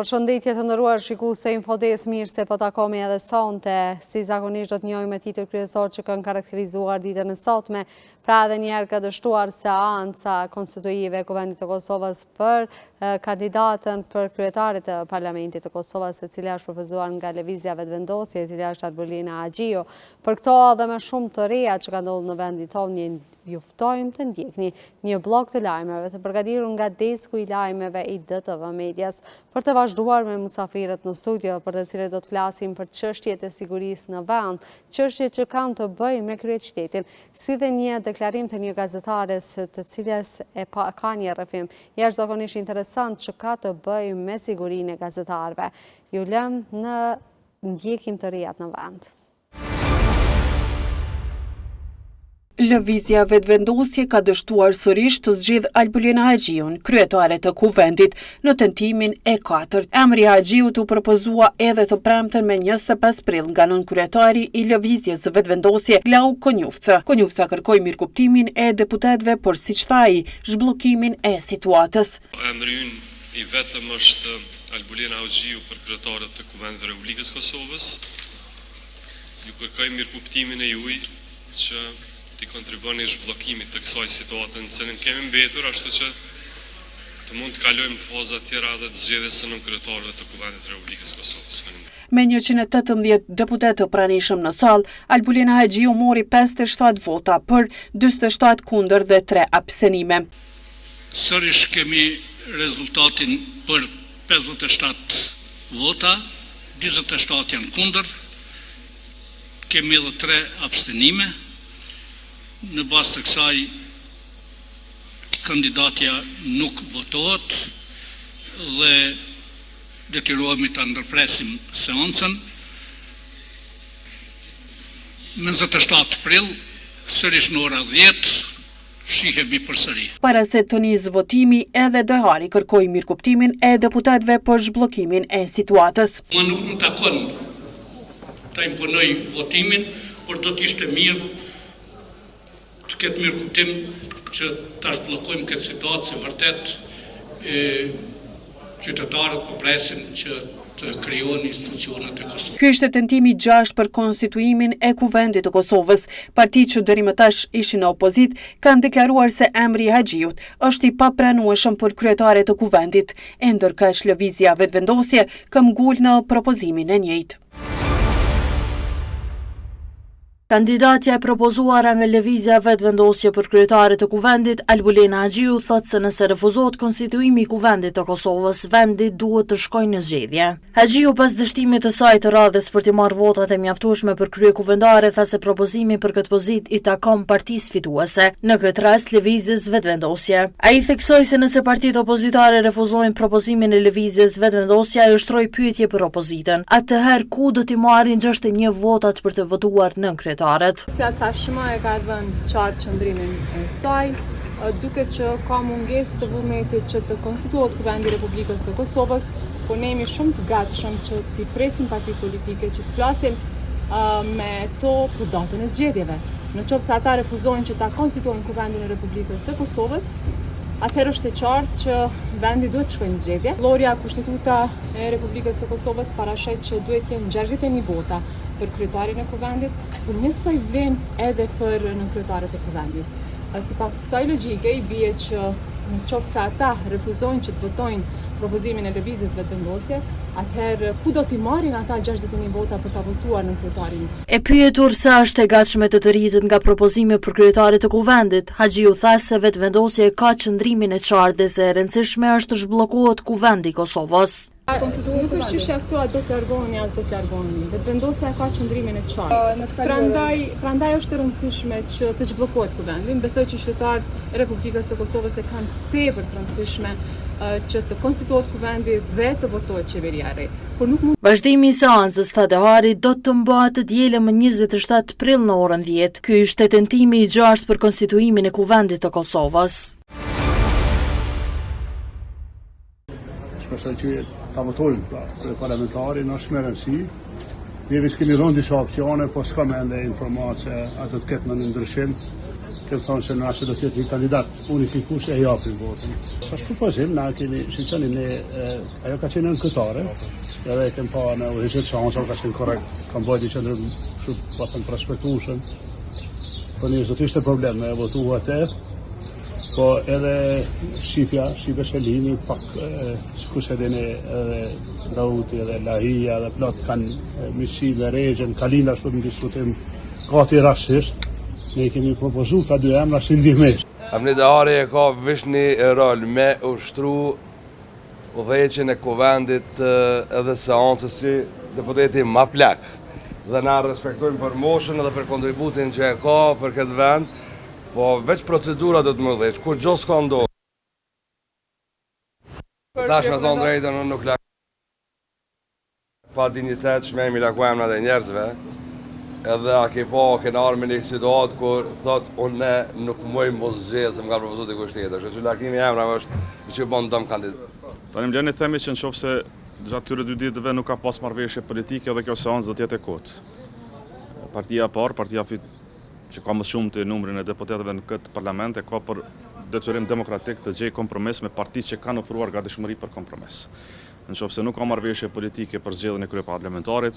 Përshëndetje të nderuar shikuese, Infodes mirë se po takohemi edhe sonte, si zakonisht do të njohim titull kryesor që kanë karakterizuar ditën e sotme, pra edhe një herë ka dështuar seanca konstituive e Kuvendit të Kosovës për kandidatën për kryetarit të Parlamentit të Kosovës, e cila është propozuar nga lëvizja vetëvendosje, e cila është Arbolina Haxhiu. Për këto dhe më shumë të reja që ka ndodhur në vendin tonë, juftojmë të ndjekni një blog të lajmeve të përgatitur nga desku i lajmeve i DTV Medias për të vazhduar me musafirët në studio, për të cilët do të flasim për çështjet e sigurisë në vend, çështje që kanë të bëjnë me kryeqytetin, si dhe një deklarim të një gazetares të cilës ka një rrëfim jashtëzakonisht interesant që ka të bëjë me sigurinë e gazetarëve. Ju lëm në ndjekim të rejat në vend. Lëvizja vetëvendosje ka dështuar sërish të zgjedh Arbolina Haxhiun, kryetare të Kuvendit, në tentimin e 4. Emri Haxhiut u propozua edhe të premten me 25 prill nga nënkryetari i lëvizjes vetëvendosje Glau Konjufca. Konjufca kërkoi mirëkuptimin e deputetëve, por siç thai, zhbllokimin e situatës. Emri ynë i vetëm është Arbolina Haxhiu për kryetarët të Kuvendit të Republikës Kosovës. Ju kërkoj mirëkuptimin e juaj që të kontribuoni zhbllokimit të kësaj situate në cilën kemi mbetur, ashtu që të mund të kalojmë në faza tjera dhe të zgjedhjes së nënkretarëve të Kuvendit të Republikës Kosovës. Me 118 deputet të pranishëm në sallë, Arbolina Haxhiu mori 57 vota për, 47 kundër dhe 3 abstenime. Sërish kemi rezultatin për 57 vota, 47 janë kundër, kemi edhe 3 abstenime. Në bazë të kësaj, kandidatja nuk votohet dhe detyrohemi ta ndërpresim seancën. 27 prill, sërish në ora 10, shihemi përsëri. Para se të nisë votimi, edhe Dehari kërkoi mirëkuptimin e deputetëve për zhbllokimin e situatës. Më nuk më takon ta imponoj votimin, por do të ishte mirë të ketë mirëkuptim që ta zhbllokojmë këtë situatë, se vërtet qytetarët po presin që të krijohen institucionet e Kosovës. Ky ishte tentimi 6 për konstituimin e Kuvendit të Kosovës. Partitë që deri më tash ishin në opozit kanë deklaruar se emri i Haxhiut është i papranueshëm për kryetare të Kuvendit, e ndërkësh lëvizja vetëvendosje ka ngul në propozimin e njëjtë. Kandidatja e propozuara nga lëvizja vetëvendosje për kryetaret të Kuvendit, Arbolina Haxhiu, thotë se nëse refuzohet konstituimi i Kuvendit të Kosovës, vendi duhet të shkojë në zgjedhje. Haxhiu, pas dështimit të saj të radhës për të marrë votat e mjaftueshme për kryekuvendare, tha se propozimi për këtë pozitë i takon partisë fituese, në këtë rast lëvizjes vetëvendosje. Ai theksoi se nëse partitë opozitare refuzojnë propozimin e lëvizjes vetëvendosje, ai ushtroi pyetje për opozitën. Atëherë ku do t'i marrin 61 votat për të votuar nën kryetar? Se tashmë e ka dhënë qartë qëndrimin e saj, duket që ka mungesë të vullnetit që të konstituohet Kuvendi i Republikës së Kosovës, por ne jemi shumë të gatshëm që t'i presim partitë politike që të flasin me to për datën e zgjedhjeve. Në qoftë se ata refuzojnë që ta konstituojnë Kuvendin e Republikës së Kosovës, atëherë është e qartë që vendi duhet të shkojë në zgjedhje. Lloja Kushtetuta e Republikës së Kosovës parashet që duhet të jenë 61 vota për kryetarin e Kuvendit, por njësoj vlen edhe për nënkryetaret e Kuvendit. Sipas kësaj logjike, i bie që në qoftë se ata refuzojnë që të votojnë propozimin e lëvizjes vetëvendosje, atëherë ku do t'i marrin ata 61 vota për ta votuar nënkryetarin? E pyetur sa është e gatshme të rritet nga propozimi për kryetarit të Kuvendit, Haxhiu tha se vetëvendosja ka qëndrimin e qartë dhe se e rëndësishme është të zhbllokohet Kuvendi i Kosovës. Nuk është që këtu a do të largoheni as do të largoheni. Vetëvendosja ka qëndrimin e qartë. Prandaj është e rëndësishme që të zhbllokohet Kuvendi. Besoj që qytetarët e Republikës së Kosovës e kanë tepër të rëndësishme që të konstituohet Kuvendi dhe të votohet qeveria e re. Vazhdimi i seancës, tha Dehari, do të mbahet të dielën më 27 prill në orën 10. Ky ishte tentimi i 6 për konstituimin e Kuvendit të Kosovës. Shpresoj që ta votojnë për parlamentarin, është me rëndësi. Ne kemi rënë disa opsione, po s'kam ende informace, atë të ketë në ndryshim. këtë thonë se nëse do të jetë një kandidat unifikues e japin votën. Sa shpërpozim, na kemi shqetësoni ne ajo ka qenë ankëtare, edhe e kem pa në udhëzet shansa ka qenë korrekt, kam bërë qendrën shumë pa të respektueshëm. Po ne do të ishte problem me votuar atë. Po edhe Shqipja Shelini, pak sikur edhe edhe Rauti edhe Lahia edhe plot kanë miqësi me Rexhen, Kalina ashtu në diskutim gati rastisht. Ne kemi propozuar ka dy emra si ndihmës. Amnidari e ka vesh një rol me ushtru udhëheqjen e kuvendit edhe seancës si deputeti ma plak. Dhe na respektojmë për moshën edhe për kontributin që e ka për këtë vend, po veç procedura do të më dheq, kur gjo s'ka ndodhë. Tash me thonë drejtën, unë nuk lak pa dignitet shmejmë i lakuemna dhe njerëzve, edhe a ke pa kena arme një situatë kur thot unë nuk mëjmë më zhjë se më ka propozu të kusht tjetër, që lakimi emra është që bënë dëmë kandidat. Tanim leni themi që në qofë se gjatë këtyre 2 ditëve nuk ka pas marrëveshje politike dhe kjo seancë do t'jetë e kotë. Partia e parë, partia që ka më shumë të numrin e deputetëve në këtë parlament, e ka për detyrim demokratik të gjej kompromis me partitë që kanë ofruar gatishmëri për kompromis. Në qoftë se nuk ka marrëveshje politike për zgjedhjen e kryeparlamentarit,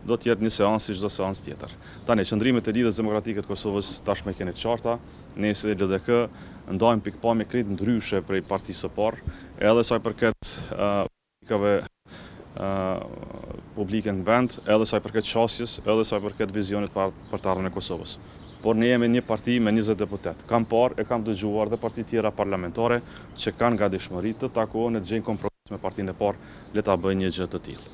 do të jetë një seancë si çdo seancë tjetër. Tani qëndrimet e Lidhjes Demokratike të Kosovës tashmë keni të qarta, ne si LDK ndajmë pikpamje krejt ndryshe prej partisë së parë, edhe sa i përket politikave publike në vend, edhe sa i përket qasjes, edhe sa i përket vizionit për të ardhmen e Kosovës. Por ne jemi një parti me 20 deputet. Kam parë e kam dëgjuar dhe parti tjera parlamentare që kanë gatishmëri të takohen e të gjejnë kompromis me partinë e parë, le ta bëjnë një gjë të tillë.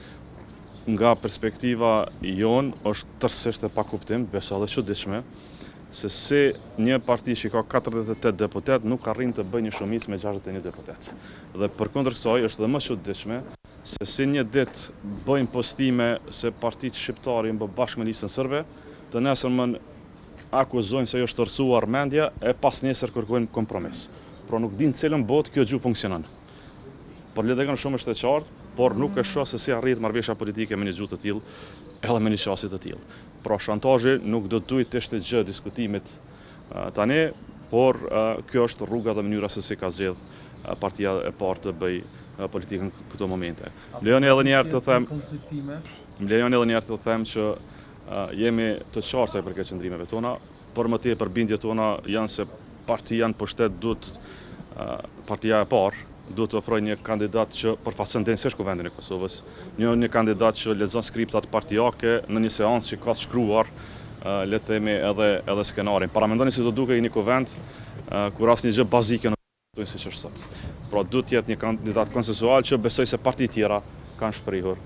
Nga perspektiva jon është tërësisht e pakuptim, besa dhe çuditshme, se si një parti që ka 48 deputet nuk arrin të bëjë një shumicë me 61 deputet. Dhe përkundër kësaj është edhe më çuditshme se si një ditë bëjnë postime se partitë shqiptare janë bashkë me listën serbe, të nesërmën akuzojnë se është tërësuar mendja e pas nesër kërkojnë kompromis. Pra nuk din cilën botë kjo gjuhë funksionon. Por LDK shumë është e qartë, por nuk e shoh se si arrit marrëveshja politike me një gjuhë të tillë, edhe me një qasje të tillë. Pra shantazhi nuk do të duhet të ishte gjë diskutimit tani, por kjo është rruga dhe mënyra se si ka zgjedh partia e parë të bëj politikën këto momente. Lejoni edhe një herë të them që jemi të qartë sa i përket qëndrimeve tona, por më tepër bindjet tona janë se partia në pushtet partia e parë duhet të ofrojë një kandidat që përfaqëson denjësisht kuvendin e Kosovës, një kandidat që lexon skriptat partijake në një seancë që ka të shkruar le të themi edhe skenarin. Paramendoni si do duke një kuvend kur asnjë gjë bazike nuk është siç është sot. Pra duhet të jetë një kandidat konsensual që besoj se partit tjera kanë shprehur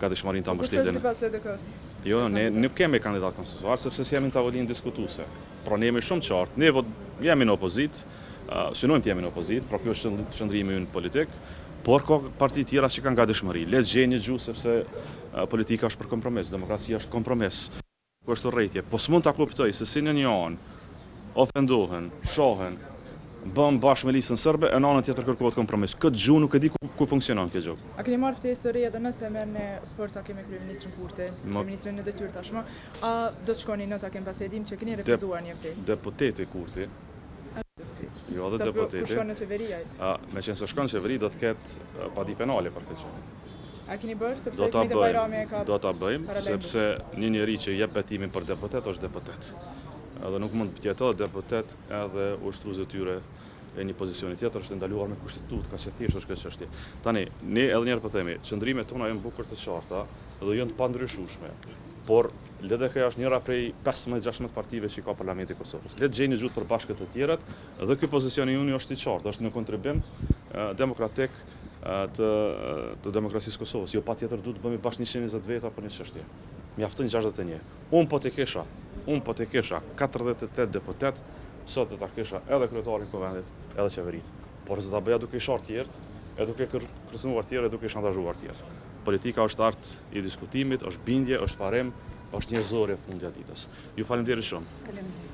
gatishmërinë ta mbështetjen. Sipas LDK-s. Jo, ne nuk kemi kandidat konsensual sepse jemi në tavolinë diskutuese. Pra ne jemi shumë qartë, ne jemi në opozitë, synojmë të jemi në opozitë, pra kjo është qëndrimi ynë politik, por ka parti tjera që kanë gatishmëri. Le të gjejnë një gjuhë sepse politika është për kompromis, demokracia është kompromis. Kjo është urrëtie. Po s'mund ta kuptoj se si në një anë ofendohen, shohen, bëm bashkë me listën serbe, e në anën tjetër kërkohet kompromis. Këtë gjuhë nuk e di ku funksionon kjo gjuhë. A keni marrë ftesë së re edhe nëse merrni për takim me kryeministrin Kurti, kryeministrin në detyrë tashmë, a do të shkoni në takim pasi e dim që keni refuzuar një ftesë? Deputeti Kurti. Jo, edhe deputeti. Kur shkon në qeveri ai? Me qenë se shkon në qeveri do të ketë padi penale për këtë gjë. A keni bërë sepse Ekmeti Bajrami e ka? Do ta bëjmë sepse një njeri që jep betimin për deputet është deputet. Edhe nuk mund të jetë edhe deputet edhe ushtrues e tyre e një pozicioni tjetër është ndaluar me kushtetutë, ka që thjesht është këtë çështje. Tani, ne edhe një herë po themi, qëndrimet tona janë bukur të qarta dhe janë të pandryshueshme. Por LDK është njëra prej 15-16 partive që ka Parlamenti i Kosovës. Le të gjejnë gjuhë për bashkët të tjerat dhe ky pozicioni unë është i qartë, është në kontribim demokratik të demokracisë Kosovës. Jo patjetër duhet të bëjmë bashkë 120 veta për një çështje. Mjafton 61. Unë po të kisha 48 deputet, sot të ta kisha edhe kryetarin e kuvendit, edhe qeverinë. Por se ta bëja duke i shartë tjerë, e duke kërcënuar tjerë, e duke i shantazhuar tjerë. Politika është art i diskutimit, është bindje, është parim, është një zorë e fundit ditës. Ju faleminderit shumë. Faleminderit.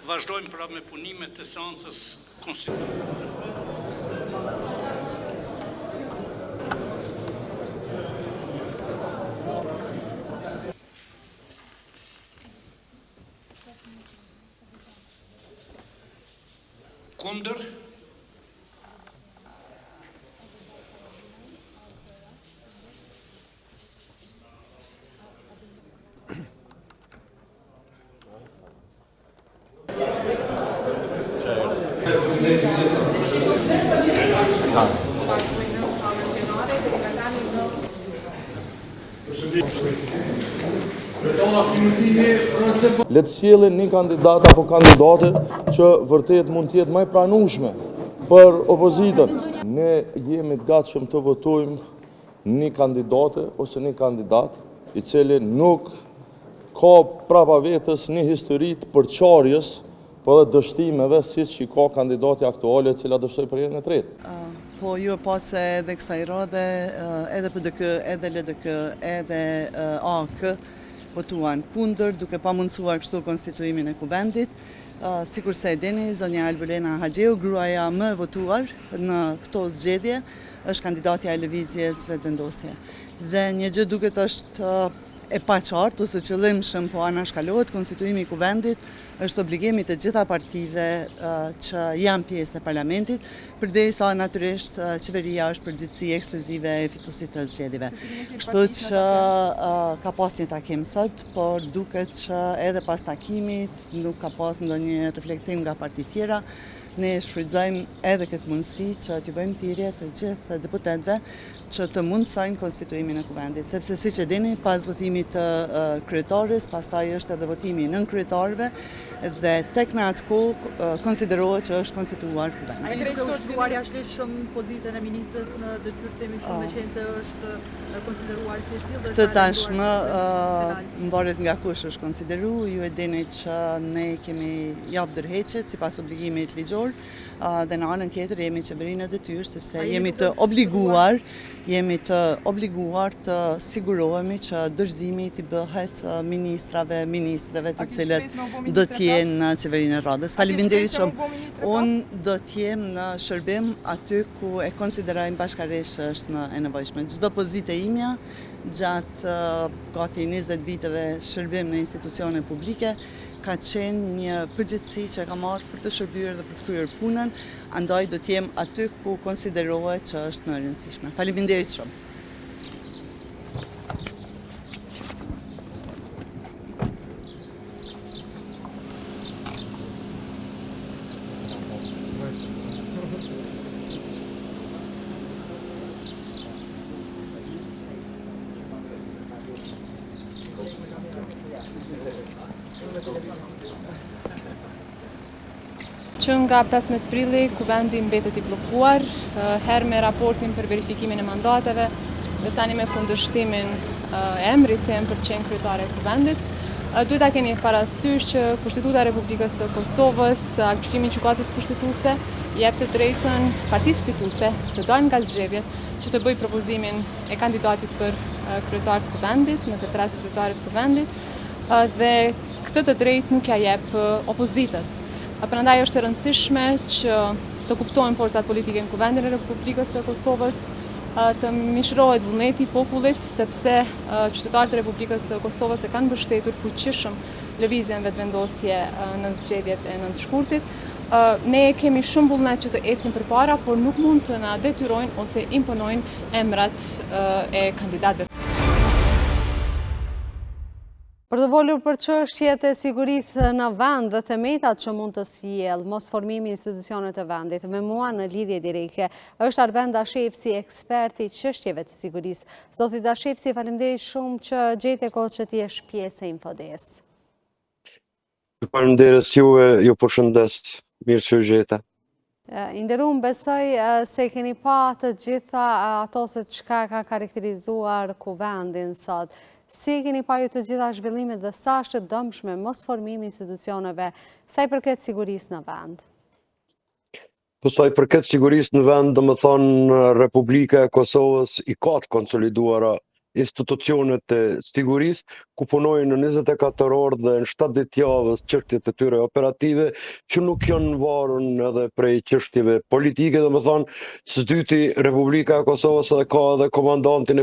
vazhdojmë pra me punimet e seancës konstitutive. Kundër. Le të sjellin një kandidat apo kandidate që vërtet mund të jetë më e pranueshme për opozitën. Ne jemi të gatshëm të votojmë një kandidate ose një kandidat i cili nuk ka prapa vetës një histori të përçarjes, po dhe dështimeve siç i ka kandidati aktuale e cila dështoi për herën e tretë. Po ju e pa se edhe kësaj rade, edhe PDK, edhe LDK, edhe AK votuan kundër, duke pa mundësuar kështu konstituimin e kuvendit. Sikur se e dini, zonja Albulena Haxhiu, gruaja më e votuar në këto zgjedhje, është kandidatja e lëvizjes vetëvendosje. Dhe një gjë duket është e paqartë ose qëllimshëm, po anashkalohet konstituimi i kuvendit, është obligimi të gjitha partive që janë pjesë e parlamentit, përderisa natyrisht qeveria është përgjithësi ekskluzive e fituesit të zgjedhjeve. Kështu që ka pas një takim sot, por duket që edhe pas takimit nuk ka pas ndonjë reflektim nga partitë tjera. Ne shfrytëzojmë edhe këtë mundësi që t'ju bëjmë thirrje të gjithë deputetëve që të mundsojnë konstituimin e kuvendit, sepse siç e dini, pas votimit të kryetares, pastaj është edhe votimi nën kryetarëve dhe tek në atë kohë konsiderohet që është konstituar kuvendi. A e krejtë të shruar jashtëligjshëm pozitën e ministrës në detyrë, themi shumë me qenë se është konsideruar si tillë? Këtë tashmë mvaret nga kush është konsideru, ju e dini që ne kemi jap ndërheqjet sipas obligimit ligjor, dhe në anën tjetër jemi qeverinë e detyrë, sepse jemi të obliguar të sigurohemi që dorëzimi t'i bëhet ministrave të cilët do t'jenë në qeverinë e Radhës. Faleminderit shumë. Unë do t'jem në shërbim aty ku e konsiderojmë bashkërisht është e nevojshme. Çdo pozitë imja gjatë gati 20 viteve shërbim në institucione publike ka qenë një përgjegjësi që ka marrë për të shërbyer dhe për të kryer punën, andaj do t'jem aty ku konsiderohet që është më e rëndësishme. Faleminderit shumë. Që nga 15 prilli, kuvendi mbetet i bllokuar, herë me raportin për verifikimin e mandateve, dhe tani me kundërshtimin e emrit tim për të qenë kryetare e kuvendit. Duhet ta keni parasysh që Kushtetuta e Republikës së Kosovës, gjykimi i gjykatës kushtetuese, jep të drejtën partisë fituese të dalë nga zgjedhjet që të bëjë propozimin e kandidatit për kryetar të kuvendit, në këtë rast kryetarit të kuvendit, dhe këtë të drejtë nuk ja jep opozitës. Prandaj është e rëndësishme që të kuptojnë forcat politike në kuvendin e Republikës së Kosovës, të mishrohet vullneti i popullit, sepse qytetarët e Republikës së Kosovës e kanë mbështetur fuqishëm lëvizjen vetëvendosje në zgjedhjet e nëntëshkurtit. Ne kemi shumë vullnet që të ecim përpara, por nuk mund të na detyrojnë ose imponojnë emrat e kandidatëve. Për të folur për çështjet e sigurisë në vend dhe temetat që mund të sjellë mosformimi i institucioneve të vendit, me mua në lidhje direkte është Arben Dashevci, ekspert i çështjeve të sigurisë. Zoti Dashevci, faleminderit shumë që gjete kohë që ti jesh pjesë e Infodes. Faleminderit ju përshëndes, mirë që gjeta. Nderuar, besoj se keni pa të gjitha ato se çka ka karakterizuar kuvendin sot. Si keni pa ju të gjitha zhvillimet dhe sa është dëmshme mosformimi i institucioneve sa i përket sigurisë në vend? Po sa i përket sigurisë në vend, domethënë Republika e Kosovës i ka të konsoliduara institucionet e sigurisë, ku punojnë në 24 orë dhe në 7 ditë javës çështjet e tyre operative, që nuk janë varur edhe prej çështjeve politike, domethënë, së dyti Republika e Kosovës ka edhe komandantin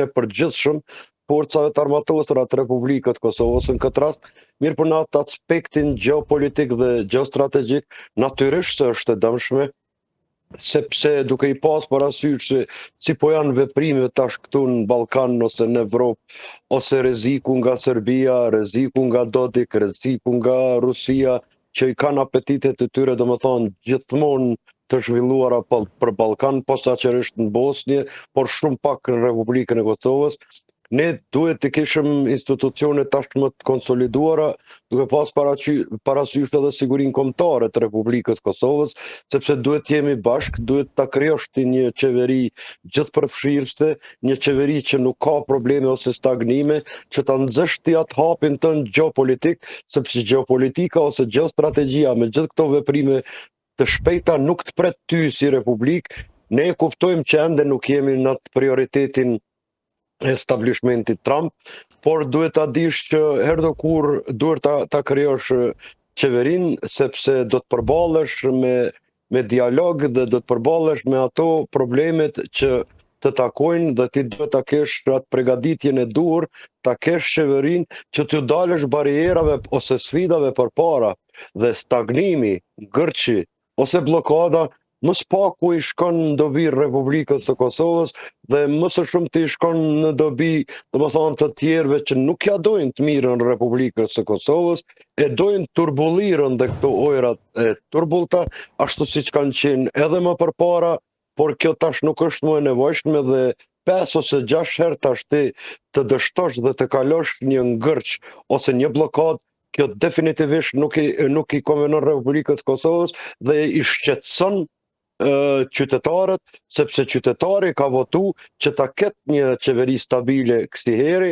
e përgjithshëm forcave të armatosura të Republikës Kosovës në këtë rast, mirë për në atë aspektin geopolitik dhe geostrategjik, natyrisht është e dëmshme, sepse duke i pas parasysh se si po janë veprime tash këtu në Ballkan ose në Evropë, ose rreziku nga Serbia, rreziku nga Dodik, rreziku nga Rusia, që i kanë apetitet e tyre, domethënë gjithmonë të zhvilluara për Ballkan, posaçërisht në Bosnjë, por shumë pak në Republikën e Kosovës. Ne duhet të kishim institucione tashmë të konsoliduara, duke pas parasysh edhe sigurinë kombëtare të Republikës Kosovës, sepse duhet jemi bashkë, duhet ta krijosh ti një qeveri gjithëpërfshirëse, një qeveri që nuk ka probleme ose stagnime, që ta nxjesh ti atë hapin tënd gjeopolitik, sepse gjeopolitika ose gjeostrategjia me gjithë këto veprime të shpejta nuk të pret ty si Republikë. Ne kuptojmë që ende nuk jemi në atë prioritetin establishmentit Trump, por duhet ta dish që herdo kur duhet ta krijosh qeverin, sepse do të përballesh me dialog dhe do të përballesh me ato problemet që të takojnë dhe ti duhet ta kesh atë përgatitjen e duhur, ta kesh qeverin që të dalësh barierave ose sfidave përpara dhe stagnimi, gërçi ose blokada më spaku i shkon në dobi Republikës së Kosovës dhe më së shumti i shkon në dobi, domethënë të tjerëve që nuk ja dojnë të mirën Republikës së Kosovës, e dojnë turbullirën dhe këto ojrat e turbullta, ashtu siç kanë qenë edhe më përpara, por kjo tash nuk është më e nevojshme dhe 5 ose 6 herë tash ti të dështosh dhe të kalosh një ngërç ose një blokadë, kjo definitivisht nuk i konvenon Republikës Kosovës dhe i shqetëson qytetarët, sepse qytetari ka votu që ta ketë një qeveri stabile kësiheri,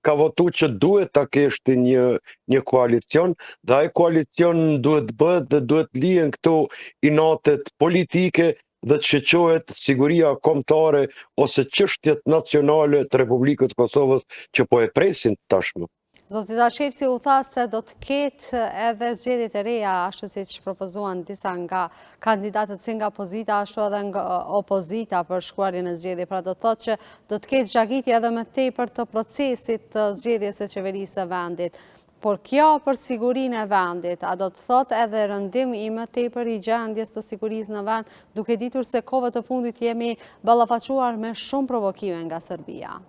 ka votu që duhet ta keshti një koalicion, dhe ai koalicion duhet bëhet dhe duhet lihen këto inatet politike dhe të shoqërohet siguria kombëtare ose çështjet nacionale të Republikës Kosovës që po e presin tashmë. Zoti Dashevci u tha se do të ketë edhe zgjedhjet e reja, ashtu siç propozuan disa nga kandidatët si nga pozita, ashtu edhe nga opozita për shkruarjen e zgjedhjeve. Pra do të thotë që do të ketë zgjagitje edhe më tepër të procesit të zgjedhjes së qeverisë së vendit. Por kjo për sigurinë e vendit, a do të thotë edhe rëndim i më tepër i gjendjes të sigurisë në vend, duke ditur se kohët të fundit jemi ballafaquar me shumë provokime nga Serbia?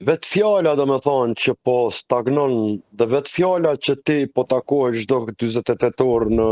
Vetë fjala do me thonë që po stagnon dhe vetë fjala që ti po takohesh çdo 48 orë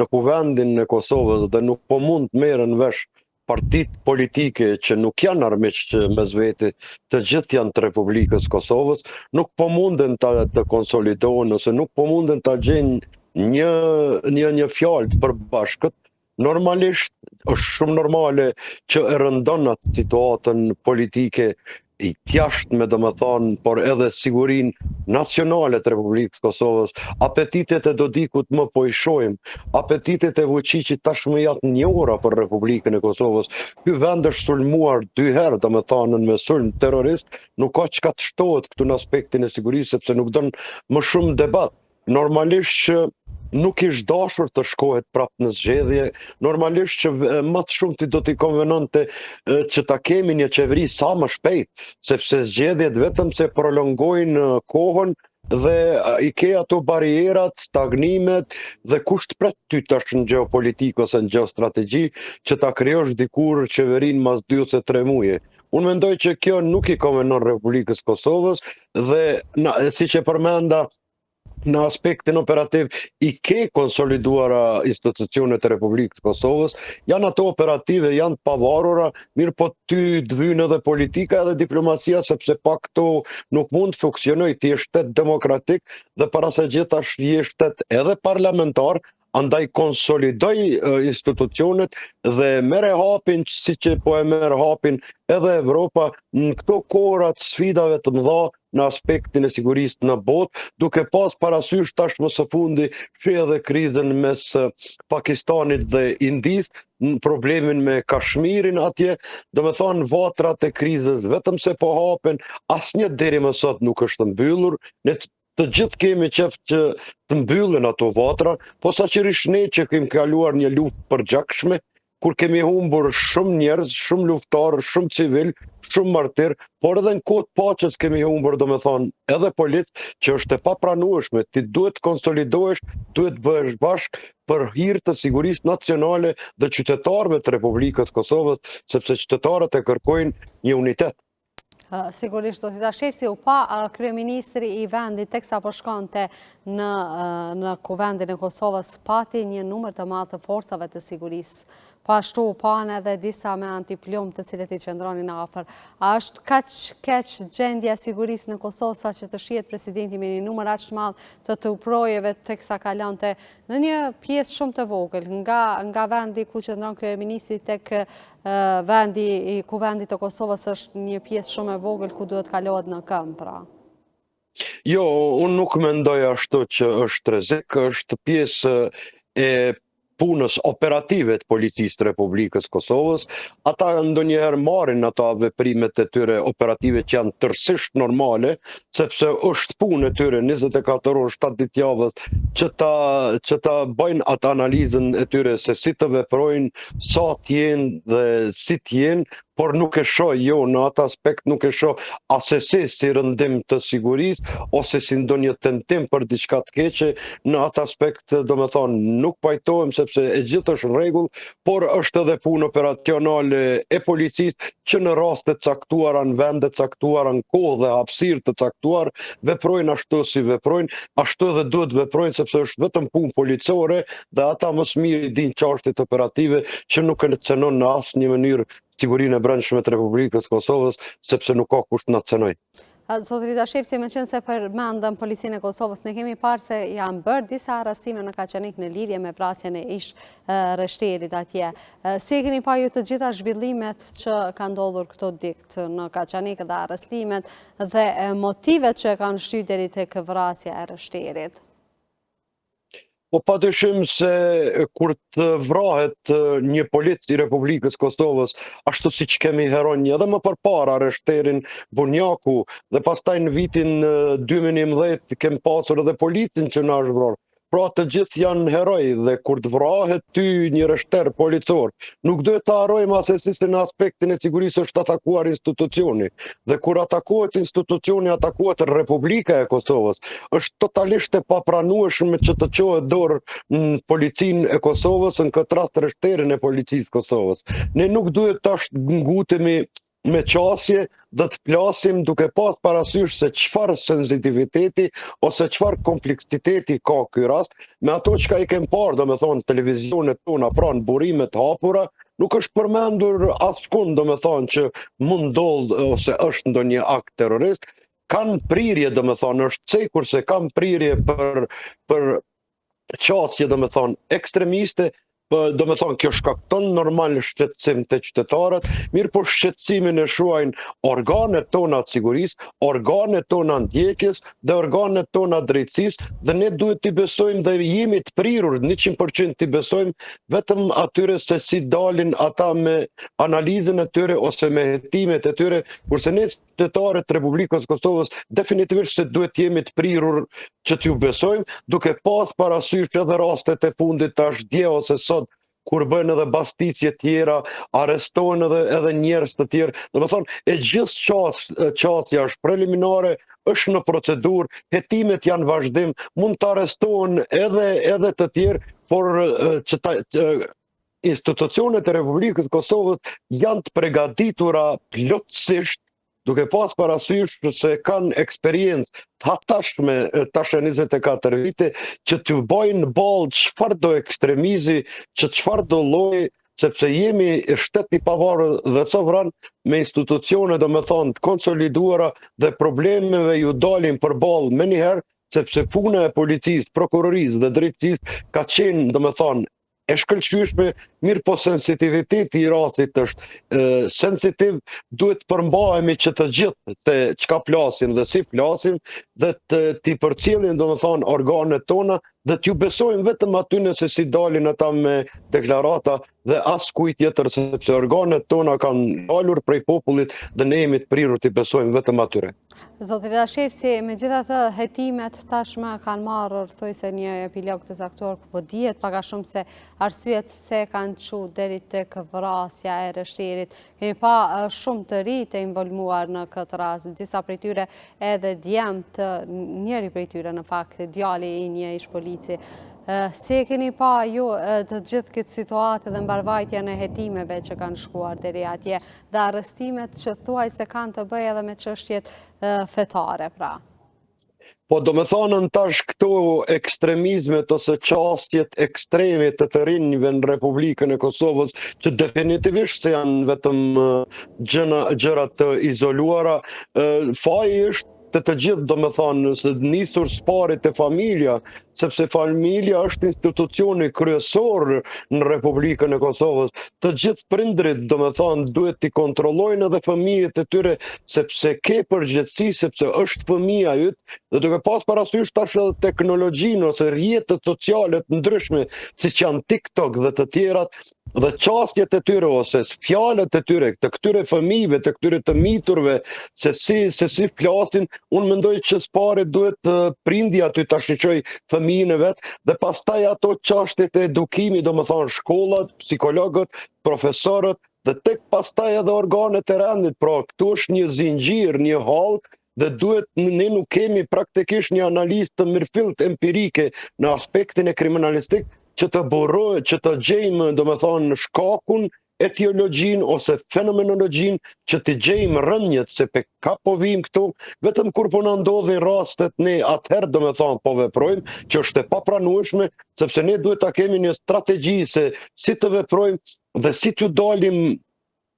në kuvendin e Kosovës dhe nuk po mund të merren vesh partitë politike që nuk janë armiq mes vete, të gjithë janë të Republikës Kosovës, nuk po munden të konsolidohen ose nuk po munden ta gjejnë një fjalë të përbashkët. Normalisht është shumë normale që e rëndon atë situatën politike i jashtme, domethënë, por edhe sigurinë nacionale të Republikës Kosovës, apetitet e Dodikut më po i shohim, apetitet e Vučićit tashmë janë një ora për Republikën e Kosovës. Ky vend është sulmuar 2 herë, domethënë me sulm terrorist, nuk ka çka të shtohet këtu në aspektin e sigurisë sepse nuk don më shumë debat. Normalisht që nuk ish dashur të shkohet prapë në zgjedhje, normalisht që më të shumë ti do t'i konvenonte që ta kemi një qeveri sa më shpejt, sepse zgjedhjet vetëm se prolongojnë kohën dhe i ke ato barierat, stagnimet dhe kush të pret ty tash në gjeopolitikë ose në gjeostrategji që ta krijosh dikur qeverinë mas 2 ose 3 muaje. Unë mendoj që kjo nuk i konvenon Republikës Kosovës dhe siç e përmenda në aspektin operativ i ke konsoliduara institucionet e Republikës Kosovës, janë ato operative, janë pavarura, mirë po ty dvyn edhe politika edhe diplomacia, sepse pa këto nuk mund të funksionoj, ti je shtet demokratik dhe para se gjithash je shtet edhe parlamentar, andaj konsolidoj institucionet dhe mere hapin, si që po e mere hapin edhe Evropa në këto kohërat sfidave të mëdha në aspektin e sigurisë në botë, duke pas parasysh tashmë së fundi që edhe krizën mes Pakistanit dhe Indis, në problemin me Kashmirin atje, do me thonë vatrat e krizës vetëm se po hapen, asnjë deri më sot nuk është mbyllur, ne të gjithë kemi qef që të mbyllen ato vatra, po saqërisht ne që kemi kaluar një luftë përgjakshme, kur kemi humbur shumë njerëz, shumë luftarë, shumë civil, shumë martir, por edhe në kohë të paqes kemi humbur, do me thonë, edhe polic, që është e papranueshme, ti duhet konsolidohesh, duhet bëhesh bashk për hir të sigurisë nacionale dhe qytetarëve të Republikës Kosovës, sepse qytetarët e kërkojnë një unitet. Sigurisht, do t'i ta shefsi u pa kryeministri i vendit teksa po shkonte në kuvendin e Kosovës pati një numër të madh të forcave të sigurisë. Po ashtu u pan edhe disa me antiplum të cilët i qëndronin afër. A është kaq keq gjendja e sigurisë në Kosovë sa që të shihet presidenti me një numër aq të madh të tuprojeve teksa kalonte në një pjesë shumë të vogël nga vendi ku qëndron kryeministri tek vendi i kuvendit të Kosovës është një pjesë shumë e vogël ku duhet kalohet në këmbë, pra. Jo, unë nuk mendoj ashtu që është rrezik, është pjesë e punës operative të policisë të Republikës Kosovës. Ata ndonjëherë marrin ato veprimet e tyre operative që janë tërësisht normale, sepse është punë e tyre 24 orë 7 ditë javës që ta bëjnë atë analizën e tyre se si të veprojnë, sa t'jenë dhe si t'jenë, por nuk e shoh, jo, në atë aspekt nuk e shoh asesi si rëndim të sigurisë, ose si ndonjë tentim për diçka të keqe, në atë aspekt, do me thonë, nuk pajtohem sepse e gjithë është në rregull, por është edhe punë operacionale e policisë që në raste të caktuara, në vende të caktuara, në kohë dhe hapësirë të caktuar, veprojnë ashtu si veprojnë, ashtu edhe duhet veprojnë sepse është vetëm punë policore dhe ata më së miri dinë çështjet operative që nuk e cënon në asnjë mënyrë sigurinë e brendshme të Republikës Kosovës, sepse nuk ka kusht na cënoj. Zotëri Dashefsi, me qenë se përmendëm policinë e Kosovës, ne kemi parë se janë bërë disa arrestime në Kaçanik në lidhje me vrasjen e ish rështerit atje. Si e keni pa ju të gjitha zhvillimet që ka ndodhur këto ditë në Kaçanik dhe arrestimet dhe motivet që kanë shtyr deri tek vrasja e rështerit? Po padyshim se kur të vrahet një polic i Republikës Kosovës, ashtu siç kemi heronj edhe më përpara rështerin Bunjaku dhe pastaj në vitin 2011 kemi pasur edhe policin që na është vrarë. Pra të gjithë janë heroj dhe kur të vrahet ty një rështer policor, nuk duhet të harrojmë asesi se në aspektin e sigurisë është atakuar institucioni. Dhe kur atakohet institucioni, atakohet Republika e Kosovës. Është totalisht e papranueshme që të çohet dorë në policinë e Kosovës, në këtë rast rështerin e policisë Kosovës. Ne nuk duhet tash ngutemi me qasje dhe të plasim duke pas parasysh se çfarë senzitiviteti ose çfarë kompleksiteti ka ky rast, me ato çka i kem parë, domethënë televizionet tona pranë burimet hapura, nuk është përmendur askund, domethënë që mund ndodh ose është ndonjë akt terrorist, kanë prirje, domethënë është cekur se kanë prirje për qasje, domethënë ekstremiste. Do me thonë, kjo shkakton normal shqetësim të qytetarët, mirë po shqetësimin e shuajnë organet tona të sigurisë, organet tona ndjekjes dhe organet tona drejtësisë, dhe ne duhet t'i besojmë dhe jemi të prirur 100% t'i besojmë vetëm atyre se si dalin ata me analizën e tyre ose me hetimet e tyre, kurse ne qytetarët të Republikës Kosovës definitivisht se duhet jemi të prirur që t'ju besojmë, duke pas parasysh edhe rastet e fundit tash dje ose sot, kur bëjnë edhe bastisje tjera, arrestojnë edhe njerëz të tjerë. Do me thonë, e gjithë qasja është preliminare, është në procedurë, hetimet janë vazhdim, mund të arrestohen edhe të tjerë, por institucionet e Republikës Kosovës janë të përgatitura plotësisht, duke pas parasysh se kanë eksperiencë të hatashme tash 24 vite, që t'ju bojnë ballë çfarëdo ekstremizi, që çfarëdo lloji, sepse jemi shtet i pavarur dhe sovran me institucione, domethënë të konsoliduara dhe problemeve ju dalin përballë menjëherë sepse puna e policisë, prokurorisë dhe drejtësisë ka qenë, domethënë, e shkëlqyeshme, mirë po sensitiviteti i rastit është sensitiv, duhet përmbahemi që të gjithë të çka flasim dhe si flasim dhe t'i përcjellin domethënë organet tona dhe t'ju besojmë vetëm aty nëse si dalin ata me deklarata dhe as kujt tjetër, sepse organet tona kanë dalur prej popullit dhe ne jemi të prirur t'i besojmë vetëm atyre. Zoti Rashevsi, megjithatë hetimet tashmë kanë marrë thojse një epilog të saktuar, ku po dihet pak a shumë se arsyet pse kanë çu deri tek vrasja e rështerit. Kemi pa shumë të ri të involvuar në këtë rast, disa prej tyre edhe djemt, njëri prej tyre në fakt djali i një ish polici. Si e keni pa ju të gjithë këtë situatë dhe mbarvajtja në hetimeve që kanë shkuar deri atje dhe arrestimet që thuaj se kanë të bëjë edhe me çështjet fetare, pra? Po do me thanën tash këto ekstremizmet ose qastjet ekstreme të rinjve në Republikën e Kosovës, që definitivisht se janë vetëm gjëra të izoluara, faji është të gjithë, do me thanë, se nisur sparit e familja, sepse familja është institucioni kryesor në Republikën e Kosovës. Të gjithë prindrit, do me thanë, duhet t'i kontrollojnë edhe fëmijët e tyre, sepse ke përgjithësi, sepse është fëmija yt, dhe duke pas parasysh tash edhe teknologjinë ose rrjetet sociale të ndryshme, siç janë TikTok dhe të tjerat, dhe qastjet e tyre ose fjalët e tyre, të këtyre fëmijëve, të këtyre të miturve, se si flasin, unë mendoj që s'pari duhet prindja ty ta shiqoj fëmijën e vet, dhe pastaj ato çështjet e edukimit, domethënë shkollat, psikologët, profesorët, dhe tek pastaj edhe organet e rendit. Pra këtu është një zinxhir, një hallk, dhe duhet, ne nuk kemi praktikisht një analizë të mirëfillt empirike në aspektin e kriminalistik, që të burojë, që të gjejmë, do me thonë, shkakun, etiologjin ose fenomenologjin, që të gjejmë rënjët, se pe ka po vim këtu, vetëm kur po në ndodhin rastet, ne atëherë, do me thonë, po veprojmë, që është e papranueshme, sepse ne duhet ta kemi një strategji se si të veprojmë dhe si të dalim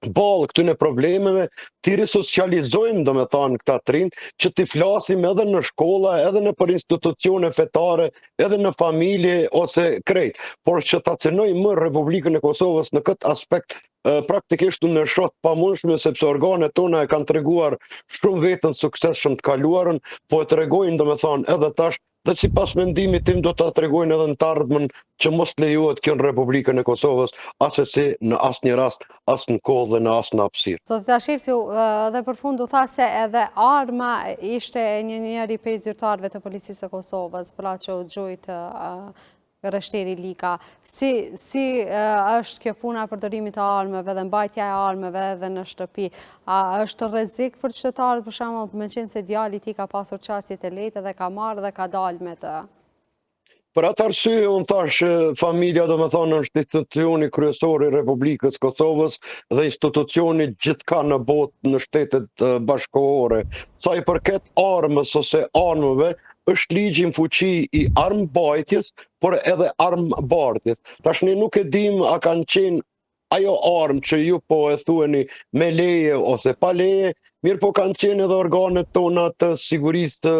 balë këtyne problemeve, t'i risocializojmë, do me thanë, këta trind, që t'i flasim edhe në shkolla, edhe në për institucione fetare, edhe në familje, ose krejt. Por që ta cenojmë më Republikën e Kosovës në këtë aspekt, praktikisht në shot pamundshme, sepse organet tona e kanë treguar shumë vetën suksesshëm të kaluarën, po e tregojnë, do me thanë, edhe tash, dhe si pas mendimit tim do të tregojnë edhe në të ardhmen që mos lejohet kjo në Republikën e Kosovës, asesi në asë një rast, asë në kohë dhe në asë në hapësirë. Zoti Rashevsi, dhe për fund u tha se edhe arma ishte njëri prej zyrtarëve të policisë e Kosovës, pra që u gjujt rështeri Lika. Si është kjo puna e përdorimit të armëve dhe mbajtja e armëve edhe në shtëpi? A është rrezik për qytetarët, për shembull, me qenë se djali i tij ka pasur çastjet e lehta dhe ka marrë dhe ka dalë me të? Për atë arsye, unë thash, familja, do me thonë, është institucioni kryesor i Republikës Kosovës dhe institucioni gjithka në botë në shtetet bashkohore. Sa i përket armës ose armëve, është ligji në fuqi i armbajtjes, por edhe armbartjes. Tash ne nuk e dim a kanë qenë ajo armë që ju po e thueni me leje ose pa leje, mirë po kanë qenë edhe organet tona të sigurisë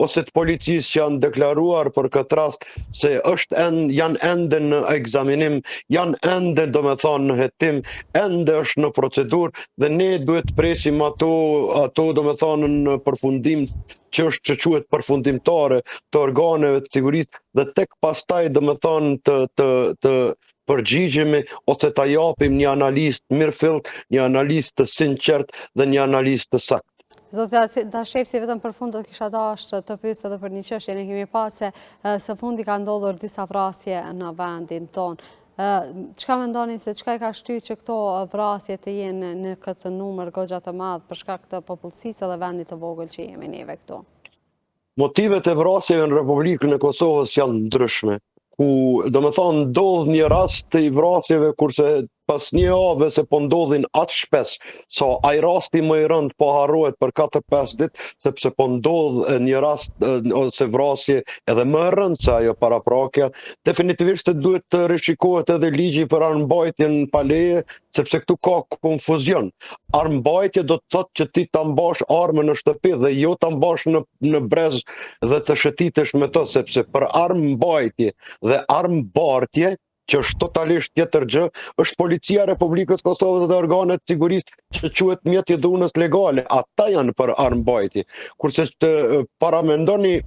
ose të policisë që janë deklaruar për këtë rast se janë ende në ekzaminim, janë ende, do me thonë, në hetim, ende është në procedurë dhe ne duhet presim ato, do me thonë, në përfundim që është që quhet përfundimtare të organeve të sigurisë dhe tek pastaj, do me thonë, të përgjigjemi ose ta japim një analizë mirëfillt, një analizë të sinqert dhe një analizë të saktë. Zoti Rashevsi, vetëm për fund do kisha dashur të pyes edhe për një çështje. Ne kemi pasë së fundi ka ndodhur disa vrasje në vendin tonë. Çka mendoni se çka e ka shtyr që këto vrasje të jenë në këtë numër goxha të madh për shkak të popullsisë dhe vendit të vogël që jemi neve këtu? Motivet e vrasjeve në Republikën e Kosovës janë ndryshme, ku, do me thonë, ndodh një rast të i vrasjeve kurse pas një javë se po ndodhin atë shpesh, sa ai rasti më i rënd po harrohet për 4-5 ditë, sepse po ndodh një rast ose vrasje edhe më e rënd se ajo paraprakja, definitivisht duhet të rishikohet edhe ligji për armbajtjen pa leje, sepse këtu ka konfuzion. Armbajtje do të thotë që ti ta mbash armën në shtëpi dhe jo ta mbash në brez dhe të shëtitesh me to, sepse për armbajtje dhe armbartje, që është totalisht tjetër gjë, është Policia e Republikës Kosovës dhe organet sigurisë që quhet mjeti dhunës legale. Ata janë për armbajtje. Kurse të paramendoni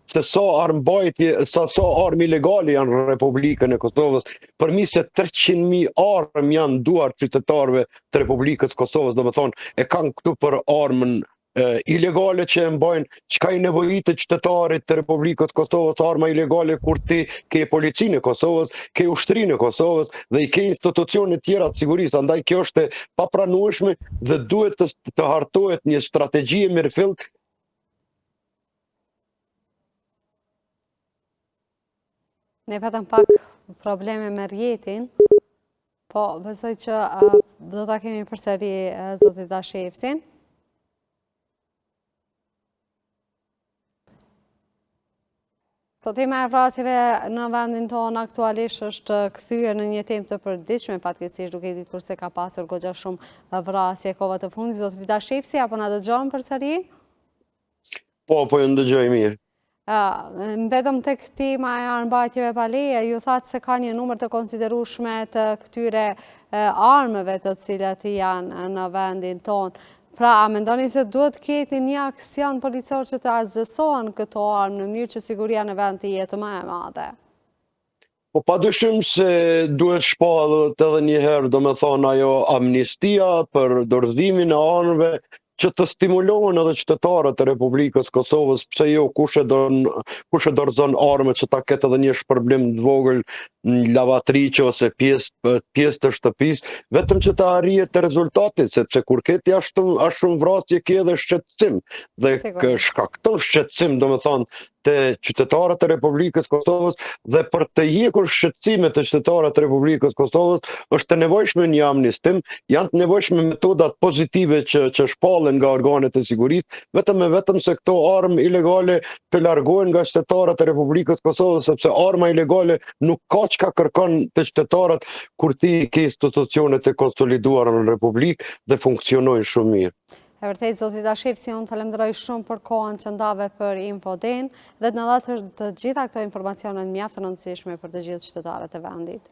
se sa armbajtje, sa armë ilegale janë në Republikën e Kosovës, përmi se 300.000 armë janë duar qytetarëve të Republikës Kosovës, do me thonë, e kanë këtu për armën ilegale që e mbajnë, çka i nevojitet qytetarit të Republikës Kosovës, arma ilegale kur ti ke policinë e Kosovës, ke ushtrinë e Kosovës dhe i ke institucionet tjera të sigurisë, andaj kjo është e papranueshme dhe duhet të hartohet një strategji e mirëfillt. Ne patëm pak probleme me rjetin, po besoj që do ta kemi përsëri zotit Dashefsin. Sot tema e vrasjeve në vendin tonë aktualisht është kthyer në një temë të përditshme, fatkeqësisht duke ditur se ka pasur goxha shumë vrasje kohë të fundit. Zoti Dashefsi, apo na dëgjon përsëri? Po ju ndëgjoj mirë. Mbetëm tek tema e armbajtjeve pa leje, ju thatë se ka një numër të konsiderueshme të këtyre armëve të cilat janë në vendin tonë. Pra, a mendoni se duhet keti një aksion policor që të azhësohen këto armë në mënyrë që siguria në vend të jetë më e madhe? Po padyshim se duhet shpallët edhe një herë, do me thonë ajo amnistia për dorëzimin e armëve, që të stimulohen edhe qytetarët e Republikës Kosovës, pse jo kush e dorëzon armë që ta ketë edhe një shpërblim të vogël në lavatriqe ose pjesë të shtëpisë, vetëm që të arrihet të rezultati, sepse kur keti ashtu shumë vrasje ke edhe shqetësim dhe shkakton shqetësim, do me thonë, të qytetarët e Republikës Kosovës dhe për të hekur shqetësimet të qytetarët e Republikës Kosovës është të nevojshme një amnistim, janë të nevojshme metodat pozitive që shpallen nga organet e sigurisë, vetëm se këto armë ilegale të largohen nga qytetarët e Republikës Kosovës, sepse arma ilegale nuk ka çka kërkon të qytetarët kur ti ke institucionet e konsoliduara në Republikë dhe funksionojnë shumë mirë. E vërtet, zoti Dashefsi, unë falenderoj shumë për kohën që ndave për Infoden dhe të në dhatë të gjitha këto informacionet mjaft të rëndësishme për të gjithë qytetarët e vendit.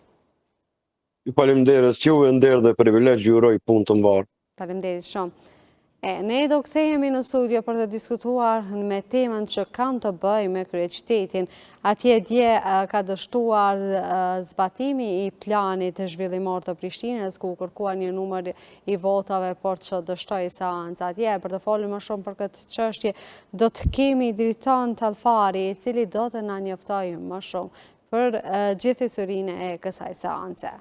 Ju faleminderit juve, nder dhe privilegj, ju uroj punë të mbarë. Faleminderit shumë. Ne do kthehemi në studio për të diskutuar me temën që kanë të bëjë me kryeqytetin. Atje dje ka dështuar zbatimi i planit të zhvillimor të Prishtinës, ku kërkuar një numër i votave, por që dështoi seanca. Atje, për të folur më shumë për këtë çështje, do të kemi Driton Tallfari, i cili do të na njoftojë më shumë për gjithësurinë e kësaj seance.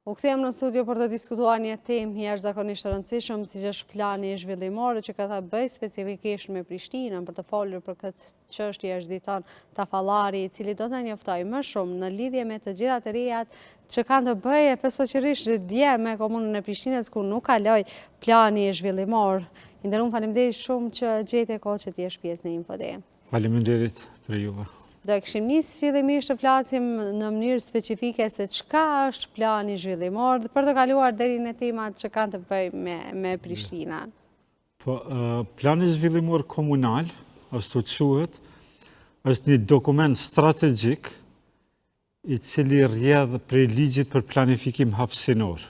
U kthehem në studio për të diskutuar një temë jashtëzakonisht e rëndësishme, siç është plani zhvillimor që ka të bëjë specifikisht me Prishtinën. Për të folur për këtë çështje është Driton Tallfari, i cili do të na njoftojë më shumë në lidhje me të gjitha të rijat që kanë të bëjë posaçërisht dje me komunën e Prishtinës, ku nuk kaloi plani zhvillimor. I nderuar, faleminderit shumë që gjete kohë që të jesh pjesë në Infoden. Faleminderit për juve. Do e kishim nisë fillimisht të flasim në mënyrë specifike se çka është plani zhvillimor për të kaluar deri në temat që kanë të bëjë me Prishtinën. Po, plani zhvillimor komunal, ashtu quhet, është një dokument strategjik i cili rrjedh prej ligjit për planifikim hapësinor.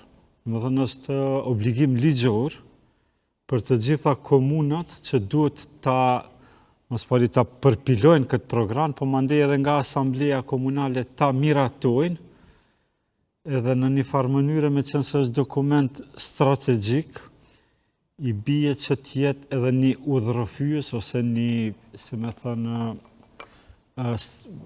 Më thënë është obligim ligjor për të gjitha komunat që duhet mos pari ta përpilojnë këtë program, po mandej edhe nga Asambleja Komunale ta miratojnë, edhe në një farë mënyrë me qenë se është dokument strategjik, i bie që t'jetë edhe një udhërofyes ose një, si me thënë,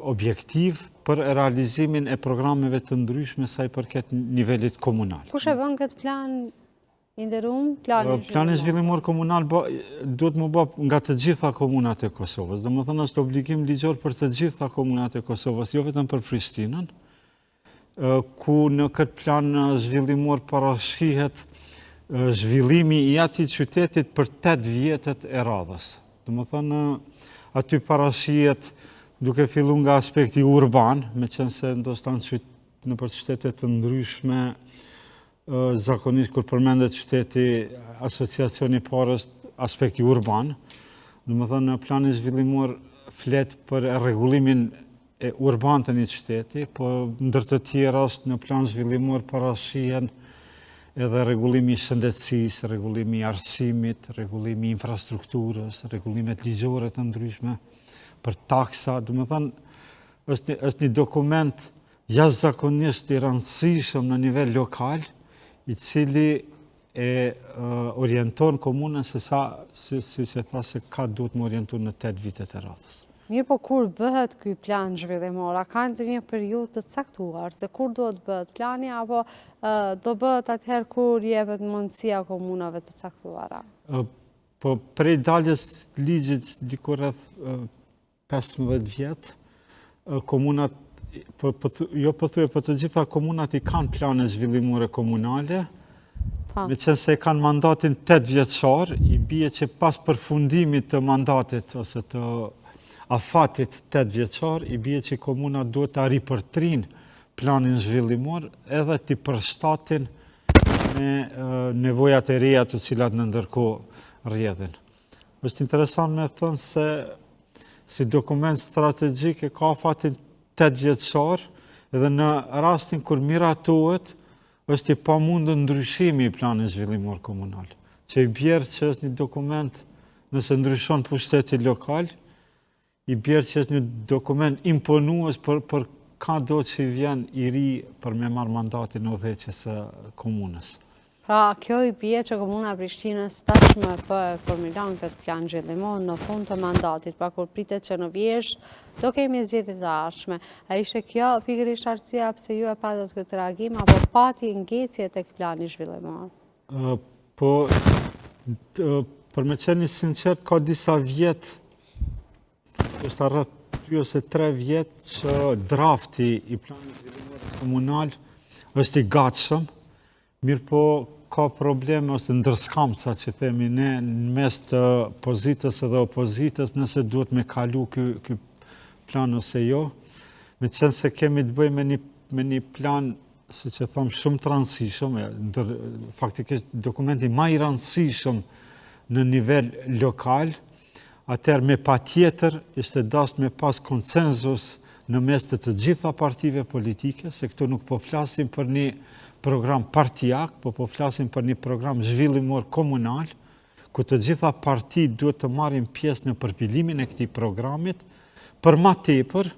objektiv për realizimin e programeve të ndryshme sa i përket nivelit komunal. Kush e bën këtë plan? Plani zhvillimor komunal duhet më bë nga të gjitha komunat e Kosovës. Domethënë është obligim ligjor për të gjitha komunat e Kosovës, jo vetëm për Prishtinën. ku në këtë plan zhvillimor parashihet zhvillimi i atij qytetit për 8 vjetët e radhës. Domethënë, aty parashihet duke fillu nga aspekti urban, me qenë se ndoshta në për qytetet të ndryshme, zakonisht kur përmendet qyteti, asociacioni parë është aspekti urban. Domethënë, plani zhvillimor flet për rregullimin e urban të një qyteti, po ndër të tjera është në plan zhvillimor parashihen edhe rregullimi i shëndetësisë, rregullimi i arsimit, rregullimi i infrastrukturës, rregullimet ligjore të ndryshme për taksa. Domethënë, është një dokument jashtëzakonisht i rëndësishëm në nivel lokal, i cili e orienton komunën se si që tha se ka duhet më orientu në 8 vitet e radhës. Mirë, po kur bëhet ky plan zhvillimor, a ka ndonjë periudhë të caktuar se kur duhet bëhet plani apo do bëhet atëherë kur jepet mundësia komunave të caktuara? Po prej daljes ligjit diku rreth 15 vjet, komunat jo pothuaj, po të gjitha komunat i kanë plane zhvillimore komunale. Me qenë se e kanë mandatin 8 vjeçar, i bie që pas përfundimit të mandatit ose të afatit 8 vjeçar, i bie që komuna duhet ta ripërtrin planin zhvillimor edhe t'i përshtatin me nevojat e reja të cilat në ndërkohë rrjedhin. Është interesant me thënë se si dokument strategjik e ka afatin 8 vjeçar, edhe në rastin kur miratohet, është i pamundër ndryshimi i planit zhvillimor komunal, që i bjerë që është një dokument, nëse ndryshon pushteti lokal, i bjerë që është një dokument imponues për ka do që i vjen i ri për me marrë mandatin në udhëheqjes së komunës. Pra, kjo i bie që komuna Prishtinës tashmë po e formulon këtë plan zhvillimor në fund të mandatit, pra kur pritet që në vjesht do kemi zgjedhjet e ardhshme. A ishte kjo pikërisht arsyeja pse ju e patët këtë reagim apo pati ngecje tek plani zhvillimor? Po, për me qenë sinqert, ka disa vjet, është rreth 2 ose 3 vjet që drafti i planit zhvillimor komunal është i gatshëm, mirë po ka probleme ose ndërskamca që themi ne në mes të pozitës edhe opozitës nëse duhet me kalu ky plan ose jo. Me qenë se kemi të bëjmë me një plan, si që thamë, shumë të rëndësishëm, faktikisht dokumenti ma i rëndësishëm në nivel lokal, atëherë me patjetër ishte dashur me pas konsenzus në mes të gjitha partive politike, se këtu nuk po flasim për një program partijak, po flasim për një program zhvillimor komunal, ku të gjitha partitë duhet të marrin pjesë në përpilimin e këtij programit, për ma tepër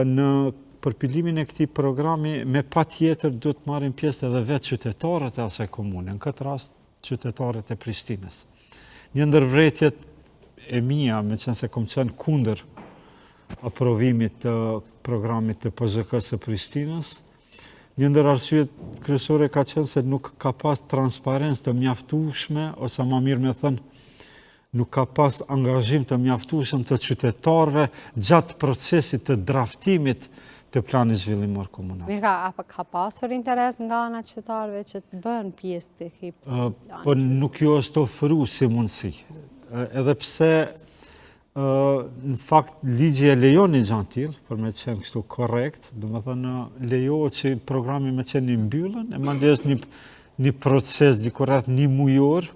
në përpilimin e këtij programi me patjetër duhet të marrin pjesë edhe vetë qytetarët e asaj komune, në këtë rast qytetarët e Prishtinës. Një ndër vërtetjet e mia, me qenë se kom qenë kundër aprovimit të programit të PZK-s së Prishtinës, një ndër arsyet kryesore ka qenë se nuk ka pas transparencë të mjaftueshme, ose më mirë me thënë, nuk ka pas angazhim të mjaftueshëm të qytetarëve gjatë procesit të draftimit të planit zhvillimor komunal. Mirë, apo ka pasur interes nga ana e qytetarëve që të bëhen pjesë të këtij plani? Po nuk ju është ofruar si mundësi. Edhe pse në fakt ligji e lejon një gjë tillë, për me qenë kështu korrekt, domethënë lejohet që programi me qenë i mbyllën, e mandej është një proces diku rreth 1 mujor,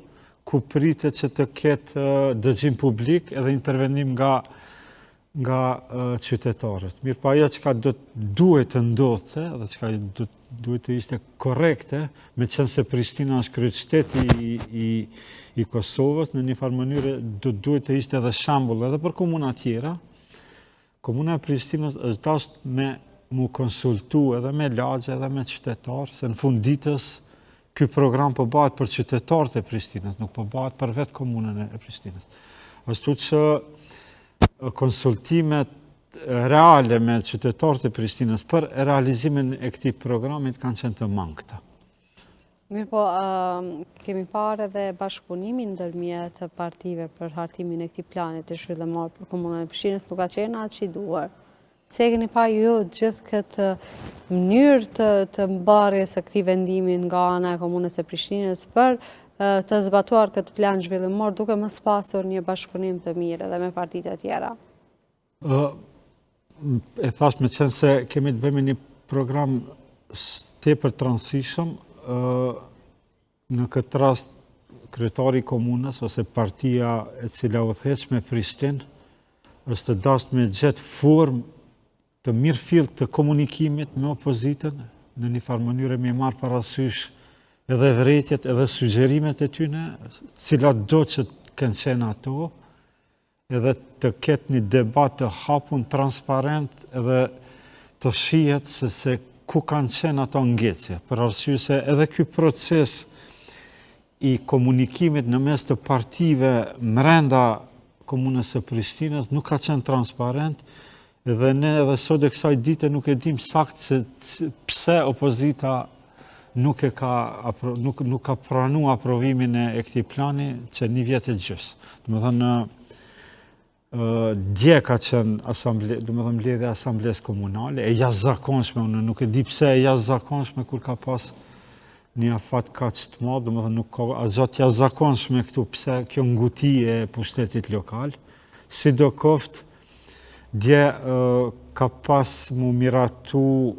ku pritet që të ketë dëgjim publik edhe intervenim nga qytetarët. Mirë, pa ajo çka duhet të ndodhte dhe çka duhet të ishte korrekte, me qenë se Prishtina është kryeqyteti i Kosovës, në një farë mënyrë duhet të ishte edhe shembull edhe për komuna tjera. Komuna e Prishtinës është dashur me mu konsultu edhe me lagje edhe me qytetarë, se në fund ditës ky program po bëhet për qytetarët e Prishtinës, nuk po bëhet për vetë komunën e Prishtinës. Ashtu që konsultimet reale me qytetarët e Prishtinës për realizimin e këtij programit kanë qenë të mangëta. Mirë po, kemi parë edhe bashkëpunimin ndërmjet partive për hartimin e këtij plani të zhvillimor për komunën e Prishtinës, nuk ka qenë atë që i duhur. Se e keni pa ju gjithë këtë mënyrë të mbarjes së këtij vendimi nga ana e Komunës së Prishtinës për të zbatuar këtë plan zhvillimor duke mos pasur një bashkëpunim të mirë edhe me partitë e tjera? E thash me qenë se kemi të bëjmë një program tepër të rëndësishëm, në këtë rast kryetari i komunës ose partia e cila udhëheq me Prishtinë është të dashur me gjetë formë të mirëfillt të komunikimit me opozitën, në një farë mënyrë me marrë parasysh edhe vërejtjet edhe sugjerimet e tyne, cilat do që të kënë qenë ato, edhe të ketë një debat të hapun, transparent, edhe të shihet se ku kanë qenë ato ngjecje. Për arsye se edhe ky proces i komunikimit në mes të partive brenda Komunës së Prishtinës nuk ka qenë transparent, edhe ne edhe sot e kësaj dite nuk e dim saktë se pse opozita nuk ka pranuar aprovimin e këtij plani që 1 vjet e gjys. Domethënë dje ka qenë mbledhja e asamblesë komunale, e jashtëzakonshme, unë nuk e di pse e jashtëzakonshme kur ka pas një afat kaq të madh, domethënë nuk ka asgjë jashtëzakonshme këtu, pse kjo nguti e pushtetit lokal. Sidoqoftë, dje ka pas mu miratu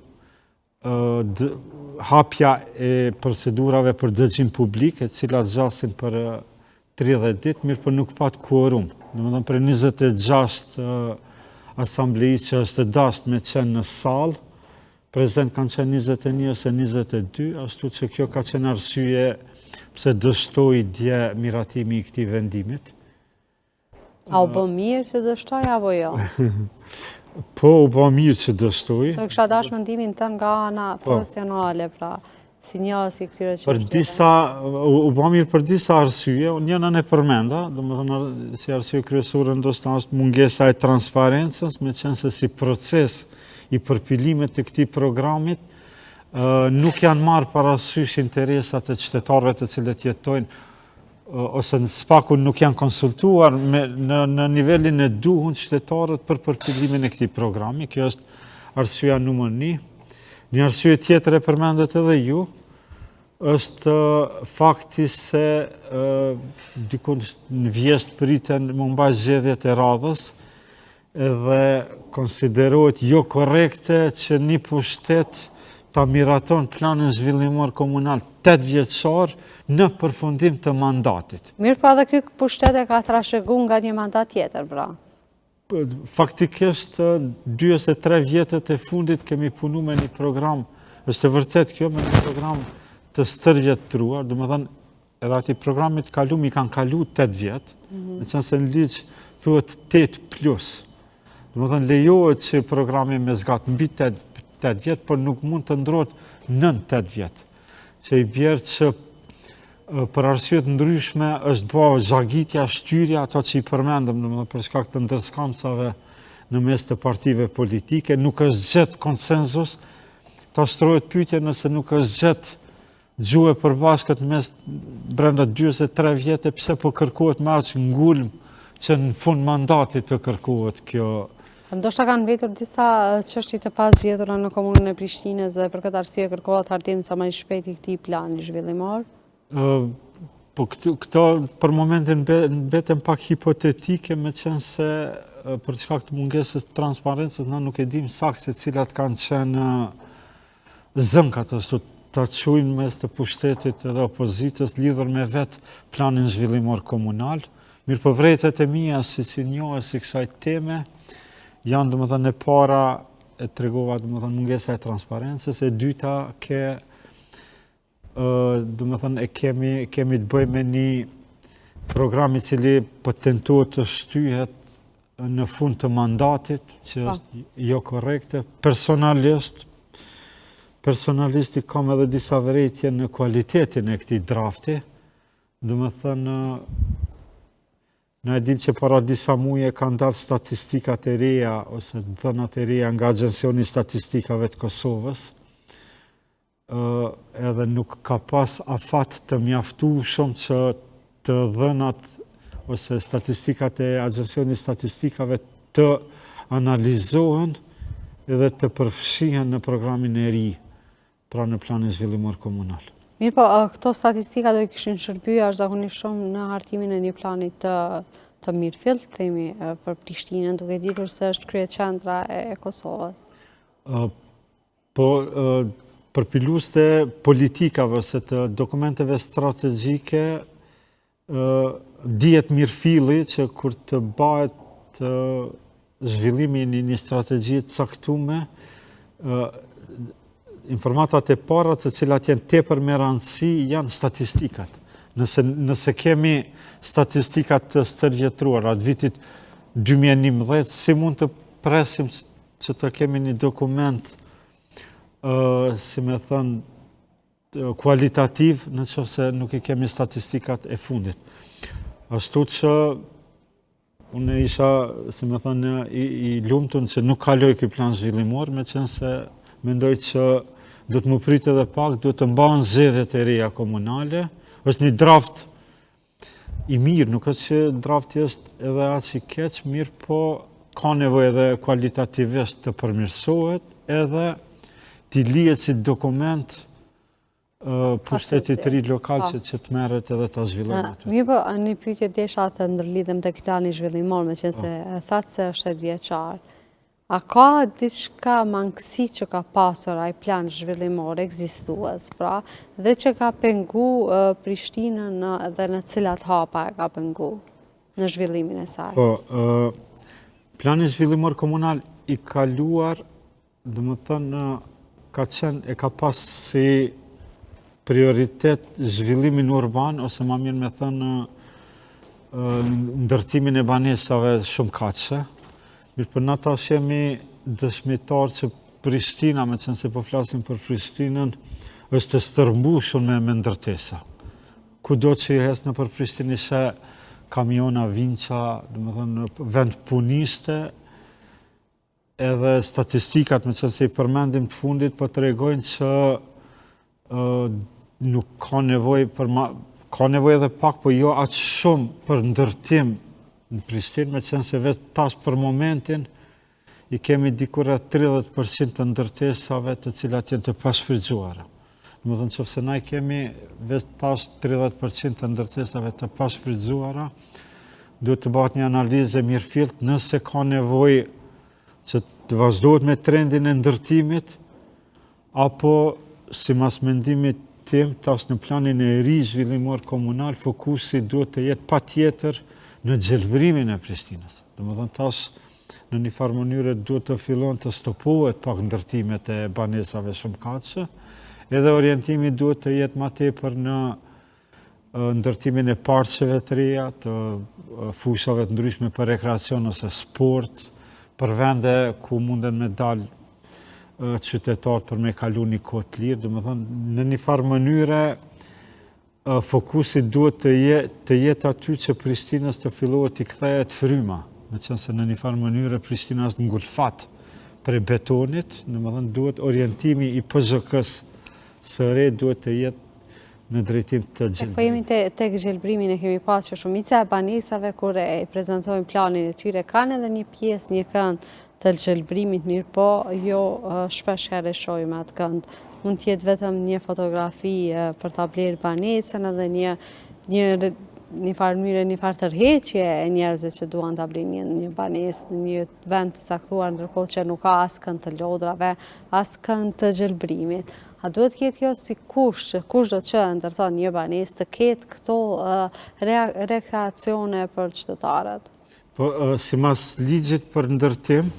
hapja e procedurave për dëgjim publik, e cilat zgjasin për 30 ditë, mirë për nuk pat quorum. Domethënë për 26 asamblejistë që është dashur me qenë në sallë, prezent kanë qenë 21 ose 22, ashtu që kjo ka qenë arsye pse dështoi dje miratimi i këtij vendimit. A u bë mirë që dështoj apo jo? Po, u bë mirë që dështoj. Do kisha dashur mendimin tënd nga ana profesionale, pra si njësi këtyre çështjeve. Për disa u bë mirë për disa arsye, njënën e përmenda, domethënë si arsye kryesore ndoshta është mungesa e transparencës, meqense se si proces i përpilimit të këtij programit nuk janë marrë parasysh interesat e qytetarëve të cilët jetojnë ose në spaku nuk janë konsultuar në nivelin e duhur qytetarët për përpilimin e këtij programi. Kjo është arsyeja numër 1. Një arsye tjetër e përmendet edhe ju, është fakti se dikun në vjesht priten më mbaj zgjedhjet e radhës, edhe konsiderohet jo korrekte që një pushtet ta miraton planin zhvillimor komunal 8 vjeçar në përfundim të mandatit. Mirë, pa edhe ky pushtet e ka trashëguar nga një mandat tjetër, pra. Faktikisht 2 ose 3 vjetët e fundit kemi punu me një program, është e vërtet kjo, me një program të stërvjetruar, domethënë edhe ati programit kalum i kanë kalu 8 vjetë, meqense në ligj thuhet 8+. Domethënë lejohet që programi me zgat mbi 8 vjetë, por nuk mund të ndrohet nën 8 vjetë. Që i bjerë që për arsyet ndryshme është bërë zhagitja, shtyrja, ato që i përmendëm, domethënë për shkak të ndërskamcave në mes të partive politike, nuk është gjetë konsenzus, ta shtrohet pyetje nëse nuk është gjetë gjuhë e përbashkët mes brenda 2 ose 3 vjetë, pse po kërkohet me aq ngulm që në fund mandatit të kërkohet kjo. Ndoshta kanë mbetur disa çështje të pazgjedhura në komunën e Prishtinës dhe për këtë arsye kërkohet hartim sa më i shpejt i këtij plani zhvillimor. Po këto për momentin mbeten pak hipotetike, meqense për shkak të mungesës të transparencës na nuk e dim saktë se cilat kanë qenë zënkat ashtu ta quajnë mes të pushtetit edhe opozitës lidhur me vetë planin zhvillimor komunal. Mirë, vërejtjet e mia si njohës i kësaj teme janë domethënë e para e tregova domethënë mungesa e transparencës, e dyta domethënë e kemi të bëjmë me një program i cili po tentohet të shtyhet në fund të mandatit, që është jo korrekte. Personalisht kam edhe disa vërejtje në kualitetin e këtij drafti. Domethënë ne e dim që para disa muaje kanë dalë statistikat e reja ose dhënat e reja nga Agjensioni i Statistikave të Kosovës. Edhe nuk ka pas afat të mjaftueshëm që të dhënat ose statistikat e Agjensionit të Statistikave të analizohen edhe të përfshihen në programin e ri, pra në planin zhvillimor komunal. Mirë po, këto statistika do i kishin shërbyer zakonisht shumë në hartimin e një plani të mirëfillt, themi, për Prishtinën, duke ditur se është kryeqendra e Kosovës. Po, përpilus të politikave ose të dokumenteve strategjike, dihet mirëfilli që kur të bëhet zhvillimi një strategji të caktuar, informatat e para të cilat janë tepër me rëndësi janë statistikat. Nëse kemi statistikat të stërvjetruara të vitit 2011, si mund të presim që të kemi një dokument, si me thënë, kualitativ në qoftë se nuk i kemi statistikat e fundit. Ashtu që unë isha, si me thënë, i lumtur që nuk kaloj ky plan zhvillimor, me qenë se mendoj që do të më pritë edhe pak, do të mbahen zgjedhjet e reja komunale. Është një draft i mirë, nuk është që drafti është edhe aq i keq, mirë, po ka nevojë edhe kualitativisht të përmirësohet, edhe t'i lihet si dokument pushtetit të ri lokal që të merret edhe ta zhvillojmë aty. Mirë po, një pyetje desha të ndërlidhem tek plani zhvillimor, meqense se thatë se është 7 vjeçar. A ka diçka mangësi që ka pasur ai plan zhvillimor ekzistues, pra, dhe që ka pengu Prishtinën dhe në cilat hapa e ka pengu në zhvillimin e saj? Po, plani zhvillimor komunal i kaluar, domethënë, ka pas si prioritet zhvillimin urban, ose ma mirë me thënë ndërtimin e banesave shumë kaqe. Mirë për nata jemi dëshmitar që Prishtina, me qenë se po flasim për Prishtinën, është të stërmbushur me ndërtesa. Kudo që i hes në për Prishtinë ishe kamiona, vinqa, domethënë vend puniste, edhe statistikat, me qenë se i përmendim të fundit, po të regojnë që nuk ka nevojë ka nevojë edhe pak, po jo aq shumë për ndërtim në Prishtinë, me qenë se vetë tash për momentin i kemi dikur 30% të ndërtesave të cilat janë të pashfrytzuara. Domethënë nëse na i kemi vetë tash 30% të ndërtesave të pashfrytzuara, duhet të bëhet një analizë mirëfillt nëse ka nevojë që të vazhdohet me trendin e ndërtimit, apo sipas mendimit tim, tash në planin e ri zhvillimor komunal, fokusi duhet të jetë patjetër në gjelbrimin e Prishtinës. Domethënë tash në një farë mënyrë duhet të fillon të stopohet pak ndërtimet e banesave shumë kaqe, edhe orientimi duhet të jetë më tepër në ndërtimin e parqeve të reja, të fushave të ndryshme për rekreacion ose sport, për vende ku munden me dalë qytetarët për me kalu një kohë të lirë, domethënë në një farë mënyre fokusi duhet të jetë aty që Prishtinës të fillohet i kthehet fryma, me qenë se në një farë mënyre Prishtina është ngulfat prej betonit, domethënë duhet orientimi i PZK-s së re duhet të jetë në drejtim të gjelbrimit. Po jemi tek gjelbrimin, e kemi pasur që shumica e banesave kur e prezantojnë planin e tyre kanë edhe një pjesë, një kënd të gjelbrimit, mirë po jo shpesh herë shohim atë kënd. Mund të jetë vetëm një fotografi për ta blerë banesën, edhe një farë mënyrë, një farë tërheqje e njerëzve që duan ta blejnë një banesë në një vend të caktuar, ndërkohë që nuk ka askënd të lodrave, askënd të gjelbrimit. A duhet ketë kjo si kush do që ndërton një banesë të ketë këto rekreacione për qytetarët? Po, sipas ligjit për ndërtim,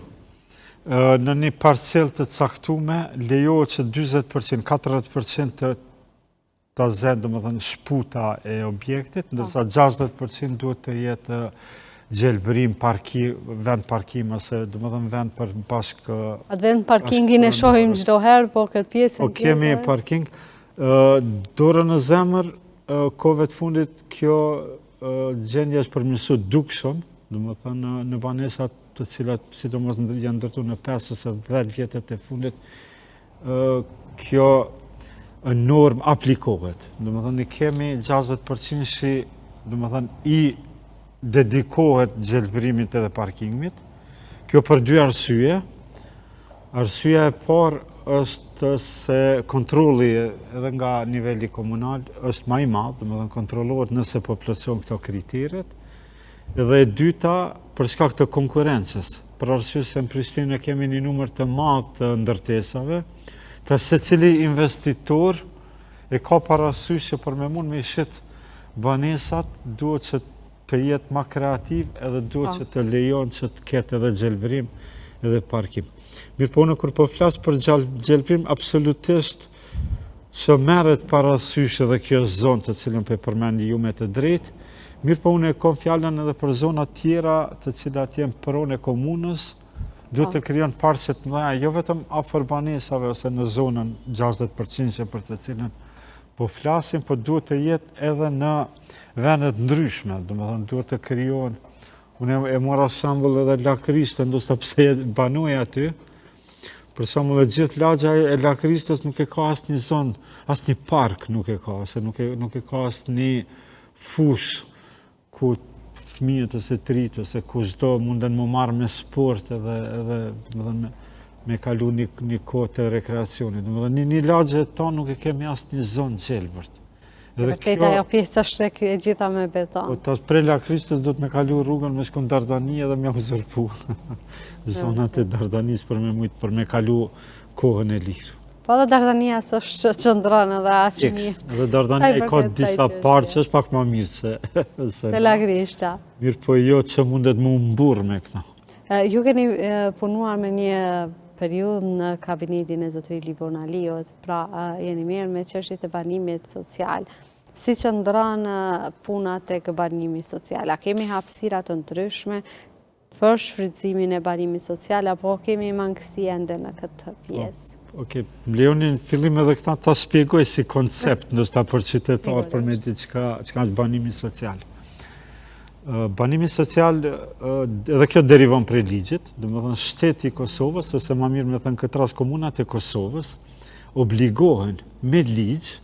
në një parcel të caktume, lejohet që 40%, 40% të zënë, domethënë shputa e objektit, ndërsa 60% duhet të jetë gjelbrim, vend parkim, ose domethënë vend për bashkë... Atë vend parkingin e shohim çdo herë, po këtë pjesën... Po kemi parking. Dorën në zemër, kohëve të fundit, kjo gjendje është përmirësuar dukshëm, domethënë në banesat të cilat sidomos janë ndërtuar në 5 ose 10 vjetet e fundit, kjo norm aplikohet. Domethënë kemi 60% domethënë i dedikohet gjelbrimit edhe parkingit. Kjo për dy arsye. Arsyeja e parë është se kontrolli edhe nga nivelli komunal është më i madh, domethënë kontrollohet nëse po plotëson këto kriteret. Edhe e dyta, për shkak të konkurrencës, për arsye se në Prishtinë kemi një numër të madh të ndërtesave, të secili investitor e ka parasysh që për me mund me shit banesat duhet që të jetë më kreativ edhe duhet që të lejon që të ketë edhe gjelbrim edhe parkim. Mirë po, kur po flas për gjelbrim, absolutisht që merret parasysh edhe kjo zonë të cilën po përmendi ju me të drejtë. Mirë po, unë e kam fjalën edhe për zona tjera të cilat janë pronë e komunës, duhet të krijon parqe të mëdha, jo vetëm afër banesave ose në zonën 60% për të cilën po flasim, po duhet të jetë edhe në vendet ndryshme, domethënë duhet të krijohen. Unë e mora shembull edhe Lakrishtë, ndoshta pse banoj aty. Për shembull, gjithë lagja e Lakristës nuk e ka asnjë zonë, asnjë park nuk e ka, ose nuk e ka asnjë fushë ku fëmijët ose trit ose kushdo munden më marrë me sport edhe me kalu një kohë të rekreacionit. Domethënë një lagje tonë nuk e kemi asnjë zonë gjelbërt. Vërtet ajo pjesë është e gjitha me beton. Tash prej Lakristës do të me kalu rrugën me shkon Dardani edhe me uzurpu zonat e Dardanis për me kalu kohën e lirë. Po edhe Dardania s'është qëndron edhe aq mirë. Edhe Dardania ka disa parqe është pak më mirë se Lakrishta. Mirë po jo që mundet më mburr me këta. Ju keni punuar me një periudhë në kabinetin e zotëri Livona Liot, pra jeni mirë me çështjet e banimit social. Si qëndron puna tek banimi social? A kemi hapësira të ndryshme për shfrytëzimin e banimit social, apo kemi mangësi ende në këtë pjesë? Okej, më lejoni në fillim edhe këta ta shpjegoj si koncept, ndoshta për qytetar për me ditë çka është banimi social. Banimi social, edhe kjo derivon prej ligjit, domethënë shteti i Kosovës, ose më mirë me thënë këtë rast komunat e Kosovës, obligohen me ligj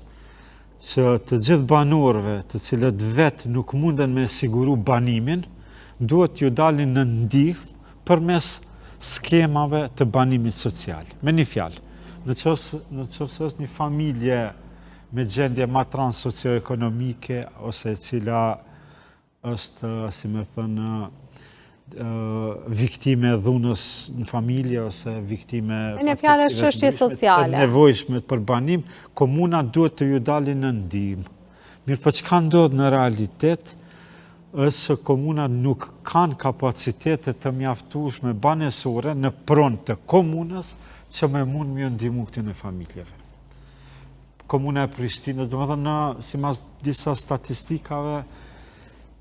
që të gjithë banorëve të cilët vetë nuk munden me siguru banimin, duhet ju dalin në ndihmë përmes skemave të banimit social. Me një fjalë, në qoftë është një familje me gjendje ma transsocioekonomike ose cila është, si me thënë, viktime dhunës në familje ose viktime në fjalë çështje sociale të nevojshme për banim, komuna duhet të ju dalin në ndihmë. Mirë, po çka ndodh në realitet është që komunat nuk kanë kapacitete të mjaftueshme banesore në pronë të komunës që me mund më ndihmu këtyre familjeve. Komuna e Prishtinës, domethënë sipas disa statistikave,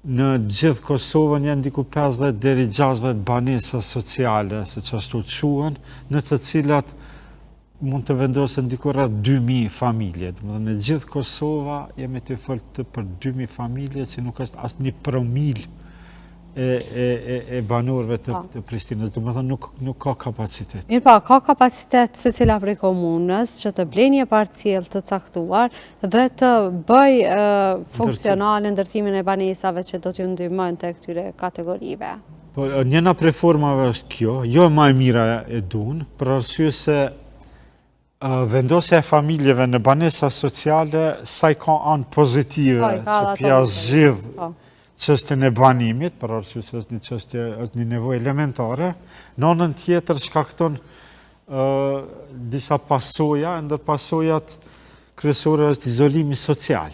në gjithë Kosovën janë diku 50 deri 60 banesa sociale, se që ashtu të quhen, në të cilat mund të vendosen diku rreth 2000 familje. Në gjithë Kosova jemi të folë për 2000 familje, që nuk është asnjë promil e banorëve të Prishtinës, nuk ka kapacitet. Mirë pa, ka kapacitet se cila prej komunës që të blejë një parcel të caktuar dhe të bëj funksionale ndërtimin e banesave që do t'ju ndihmojnë të këtyre kategorive. Njëna prej formave është kjo, jo e më e mira e duan, për arsye se vendosja e familjeve në banesa sociale sa i ka anë pozitive që pja zgjidh çështjen e banimit, për arsye se është një nevojë elementare, në anën tjetër shkakton disa pasoja, ndër pasojat kryesore është izolimi social,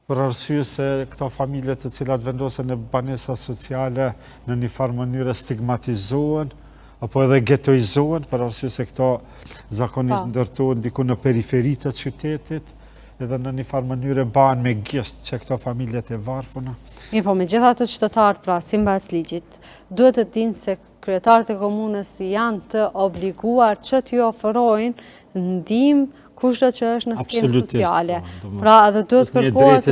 për arsye se këto familje të cilat vendosen në banesa sociale në një farë mënyrë stigmatizohen apo edhe getoizohen, për arsye se këto zakonisht ndërtohen diku në periferitë të qytetit, edhe në një farë mënyrë bahen me gjesht që këto familjet e varfuna. Mirë po, me gjitha të qytetarët, pra, sipas ligjit, duhet të dinë se kryetarët e komunës janë të obliguar që t'ju ofrojnë ndihmë kushdo që është në skemë sociale. Pra, dhe duhet kërkohet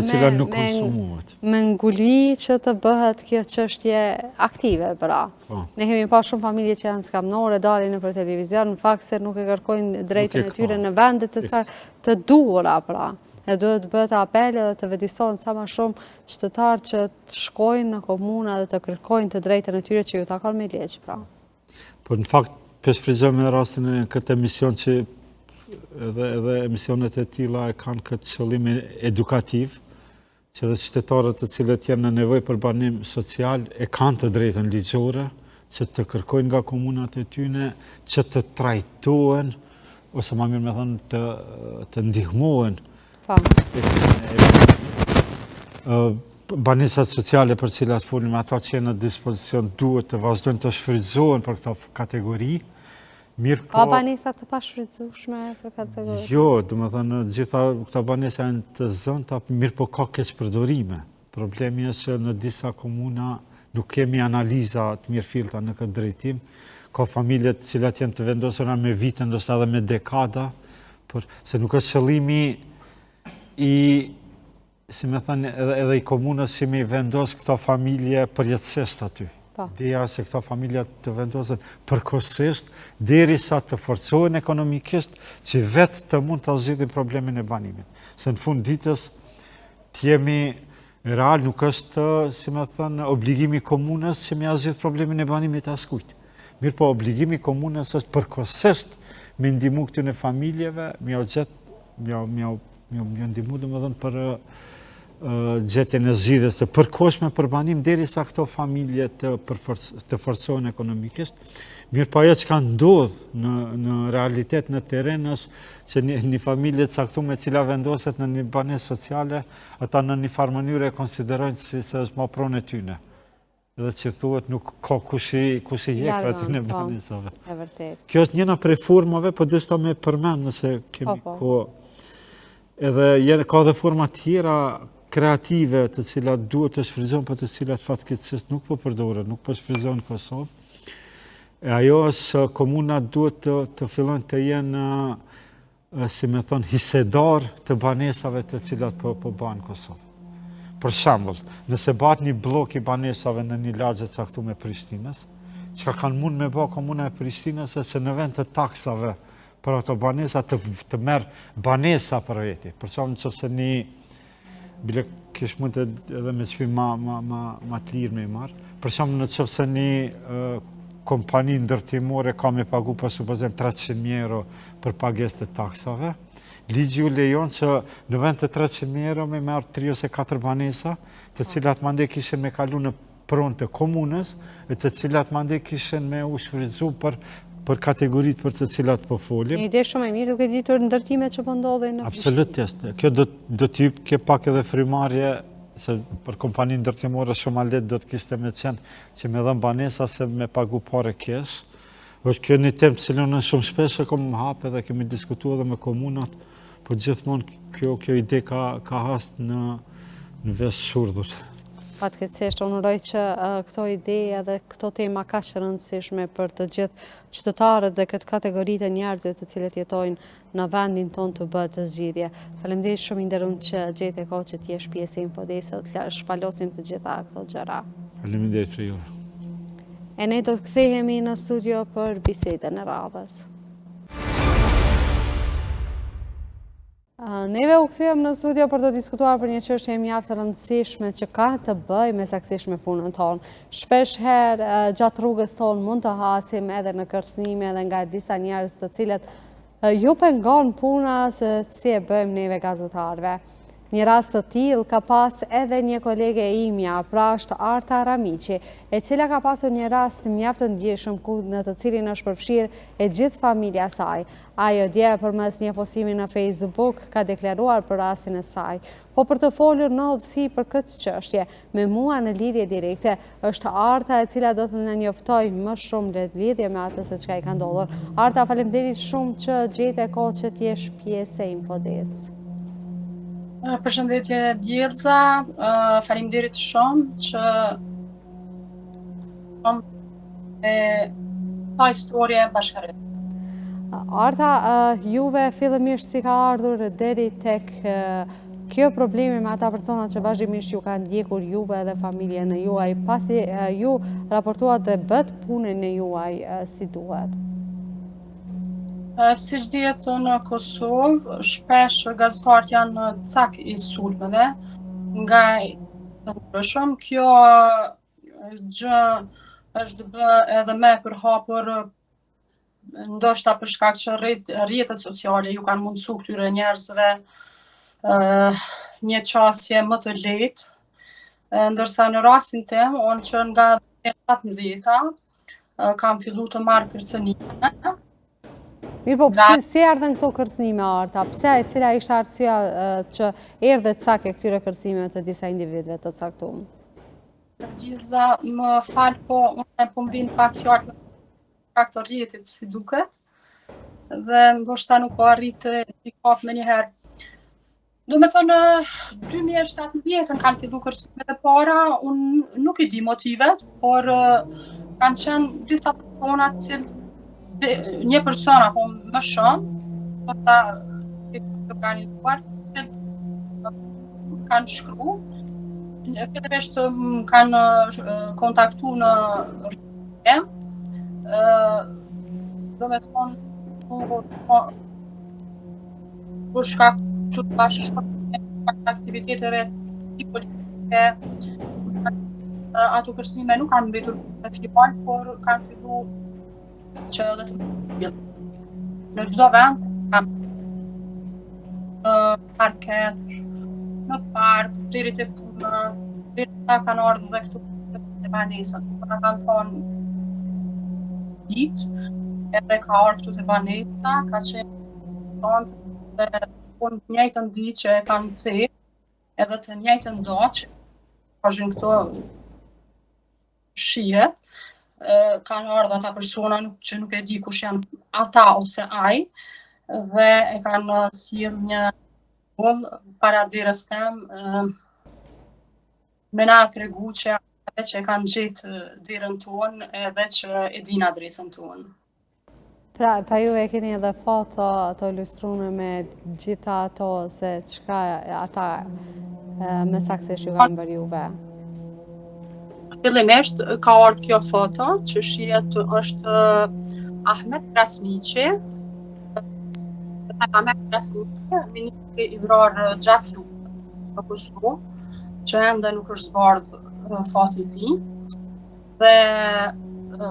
me ngulmi që të bëhet kjo çështje aktive, pra. Ne kemi pa shumë familje që janë skamnore, dalin nëpër televizion, në fakt se nuk e kërkojnë drejtën e tyre në vendet të duhura, pra. E duhet bëhet apel dhe të vedisohen sa më shumë qytetarë që të shkojnë në komuna dhe të kërkojnë të drejtën e tyre që ju takon me ligj, pra. Po në fakt, shfrytëzojmë në rastin e këtë emision që edhe emisionet e tilla e kanë këtë qëllim edukativ, që dhe qytetarët të cilët janë në nevojë për banim social e kanë të drejtën ligjore, që të kërkojnë nga komunat e tyne, që të trajtohen, ose ma mirë me thënë të ndihmohen. Banesat sociale për cilat folim, ata që në dispozicion duhet të vazhdojnë të shfrytëzohen për këto kategori. Ka banesat të pashfrytëzueshme për kategori? Jo, do më thënë, gjitha këta banesa janë të zënta, mirë po ka keqpërdorime. Problemi është që në disa komuna nuk kemi analiza të mirëfillta në këtë drejtim. Ka familjet cilat janë të vendosura me vite, ndoshta edhe me dekada, se nuk është qëllimi si me thënë, edhe i komunës që me vendos këta familje përjetësisht aty. Ideja se këta familja të vendosen përkohësisht, derisa të forcohen ekonomikisht, që vetë të mund të zgjidhin problemin e banimit. Se në fund ditës të jemi real, nuk është, si me thënë, obligimi komunës që me zgjidh problemin e banimit askujt. Mirë po, obligimi komunës është përkohësisht me ndihmu këtyre familjeve, me ndihmu domethënë për gjetjen e zgjidhjes së përkohshme për banim derisa këto familje të forcohen ekonomikisht. Mirë po ajo çka ndodh në realitet në terren është që një familje e caktuar e cila vendoset në një banesë sociale, ata në një farë mënyrë e konsiderojnë se është më pronë e tyne. Dhe që thuhet nuk ka kush i jek për aty në banesave. Kjo është njëna prej formave, po deshta me përmend nëse kemi kohë. Edhe ka dhe forma tjera kreative të cilat duhet të shfrytëzohen, për të cilat fatkeqësisht nuk po përdoren, nuk po shfrytëzohen në Kosovë. Ajo është komunat duhet të fillojnë të jenë, si me thonë, hisedar të banesave të cilat po banë në Kosovë. Për shembull, nëse bat një blok i banesave në një lagje caktuar me Prishtinës, çka kanë mund me bë komuna e Prishtinës është që në vend të taksave për ato banesa të merr banesa për veti. Për shembull, nëse një bile kish mund edhe me çmim ma të lirë me marr. Për shembull, nëse një kompani ndërtimore ka me pagu për supozojmë 300.000 euro për pagesë të taksave, ligji u lejon që në vend të 300.000 euro me marr 3 ose 4 banesa, të cilat mande kishin me kalu në pronë të komunës, e të cilat mande kishin me u shfrytëzu për kategoritë për të cilat po folim. Një ide shumë e mirë duke ditur ndërtimet që po ndodhin në Absolutisht. Kjo do t'ju ke pak edhe frymarrje, se për kompani ndërtimore shumë a lehtë do të kishte me qenë që me dhënë banesa se me pagu pare kesh. Është kjo një temë cilën në shumë shpesh e kom hapë dhe kemi diskutuar edhe me komunat, po gjithmonë kjo ide ka hast në vesh shurdhur. Fatkeqësisht, unë uroj që këto ide dhe këto tema kaq të rëndësishme për të gjithë qytetarët dhe këtë kategoritë e njerëzve të cilët jetojnë në vendin tonë të bëhet të zgjidhje. Faleminderit shumë i nderuar që gjete kohë që t'jesh pjesë e Infodesës, të shpalosim të gjitha këto gjëra. Faleminderit për ju. E ne do të kthehemi në studio për bisedën e radhës. Neve u kthyem në studio për të diskutuar për një çështje mjaft të rëndësishme që ka të bëjë me saktësisht me punën tonë. Shpesh herë gjatë rrugës tonë mund të hasim edhe në kërcënime edhe nga disa njerëz të cilët ju pengon puna se si e bëjmë neve gazetarëve. Një rast të tillë ka pas edhe një kolege e imja, pra është Arta Ramiqi, e cila ka pasur një rast mjaft të ndjeshëm në të cilin është përfshirë e gjithë familja saj. Ajo dje përmes një postimi në Facebook ka deklaruar për rastin e saj, po për të folur në hollësi për këtë çështje, me mua në lidhje direkte është Arta, e cila do të na njoftoj më shumë në lidhje me atë se çka i ka ndodhur. Arta, faleminderit shumë që gjete kohë që t'jesh pjesë e Infodesës. Përshëndetje Djelza, faleminderit shumë që e ta historie bashkëret. Arta, juve fillimisht si ka ardhur deri tek kjo problemi me ata persona që vazhdimisht ju kanë ndjekur juve dhe familjen e juaj, pasi ju raportuat dhe bët punën e juaj si duhet? Si që djetë në Kosovë, shpesh gazetarët janë në cak i sulmeve nga të ndryshëm. Kjo gjë është bë edhe me përhapur ndoshta për shkak që rrjetet sociale ju kanë mundësu këtyre njerëzve një qasje më të lehtë, ndërsa në rastin tim, unë që nga 17 kam fillu të marrë kërcënime. Mirë po, si erdhen këto kërcënime Arta? Pse, cila ishte arsyeja që erdhe cak e këtyre kërcënimeve të disa individëve të caktuar? Gjilza, më falë, po unë po më vinë pak fjallë pak të rjetit si duket, dhe ndoshta nuk po arritë t'i kap me njëherë. Do me thonë, 2017 kanë fillu kërcënimet e para, unë nuk i di motivet, por kanë qenë disa persona një person apo më shumë, po ta organizuar, kanë shkru, fillimisht kanë kontaktu në rrjetim, do me thonë, për shkak të bashkëshortave të aktiviteteve politike, ato kërcënime nuk kanë mbetur në fillon, por kanë fillu që edhe të mbjellë. Në çdo vend kanë në parket, në park, deri te puna, deri ta kanë ardhur dhe këtu te banesat. Na kanë thonë ditë, edhe ka ardhur këtu te banesa, ka qenë tonë unë të njëjtën ditë që e kanë cekë, edhe të njëjtën doqë, pashin këto shihet, kanë ardhur ata persona që nuk e di kush janë ata ose ai, dhe e kanë sjell një boll para derës tem, me na tregu që e kanë gjetë derën tonë edhe që e din adresën tonë. Pra ju e keni edhe foto të ilustrume me gjitha ato se çka ata me saksisht ju kanë bërë juve? Fillimisht ka ardhur kjo foto që shihet është Ahmet Krasniqi. Ahmet Krasniqi, ministri i vrarë gjatë luftës në Kosovë, që ende nuk është zbardhë fati i tij. Dhe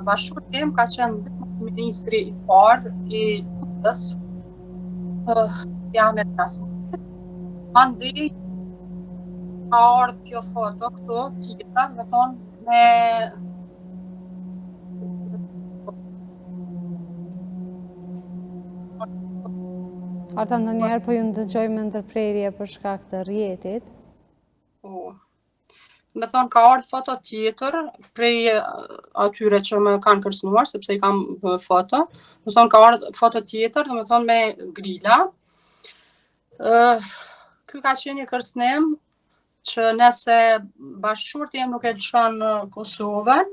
bashkëshorti tim ka qenë ministri i parë i luftës, Ahmet Krasniqi. Mandej ka ardhur kjo foto këto tjetra, do të thonë me Arta, ndonjëherë po ju ndëgjoj me ndërprerje për shkak të rrjetit. Po. Me thonë ka ardhur foto tjetër prej atyre që më kanë kërcënuar, sepse i kam foto. Me thonë ka ardhur foto tjetër, do me thonë me grila. Ky ka qenë një kërcënim që nëse bashkëshorti jem nuk e lëshon në Kosovën,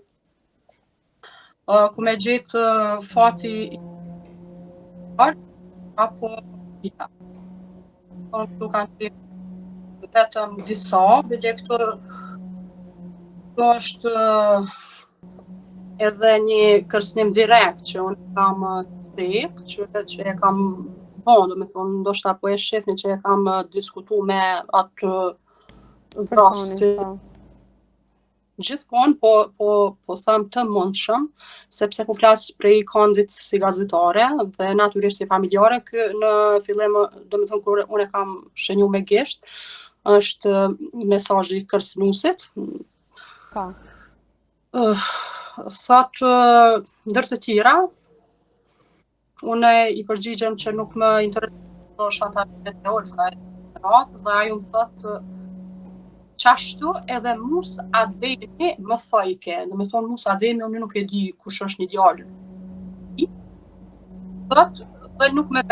ku me gjetë fati apo ja. Këtu kanë qenë vetëm disa, bile këto është edhe një kërcënim direkt që unë kam cek, që e kam do me thonë, ndoshta po e shefni që e kam diskutu me atë vrasë. Gjithmonë po them të mundshëm, sepse po flas prej këndit si gazetare dhe natyrisht si familjare, ky në fillim, do me thonë, kur unë e kam shënju me gisht, është mesazhi i kërcënuesit. Po. Thotë ndër të tjera, unë i përgjigjem që nuk më intereson shantazhet e Olta, dhe ajo më thotë qashtu edhe Mus Ademi më thojke. Do me thonë Mus Ademi, unë nuk e di kush është një djalë. Thotë dhe nuk me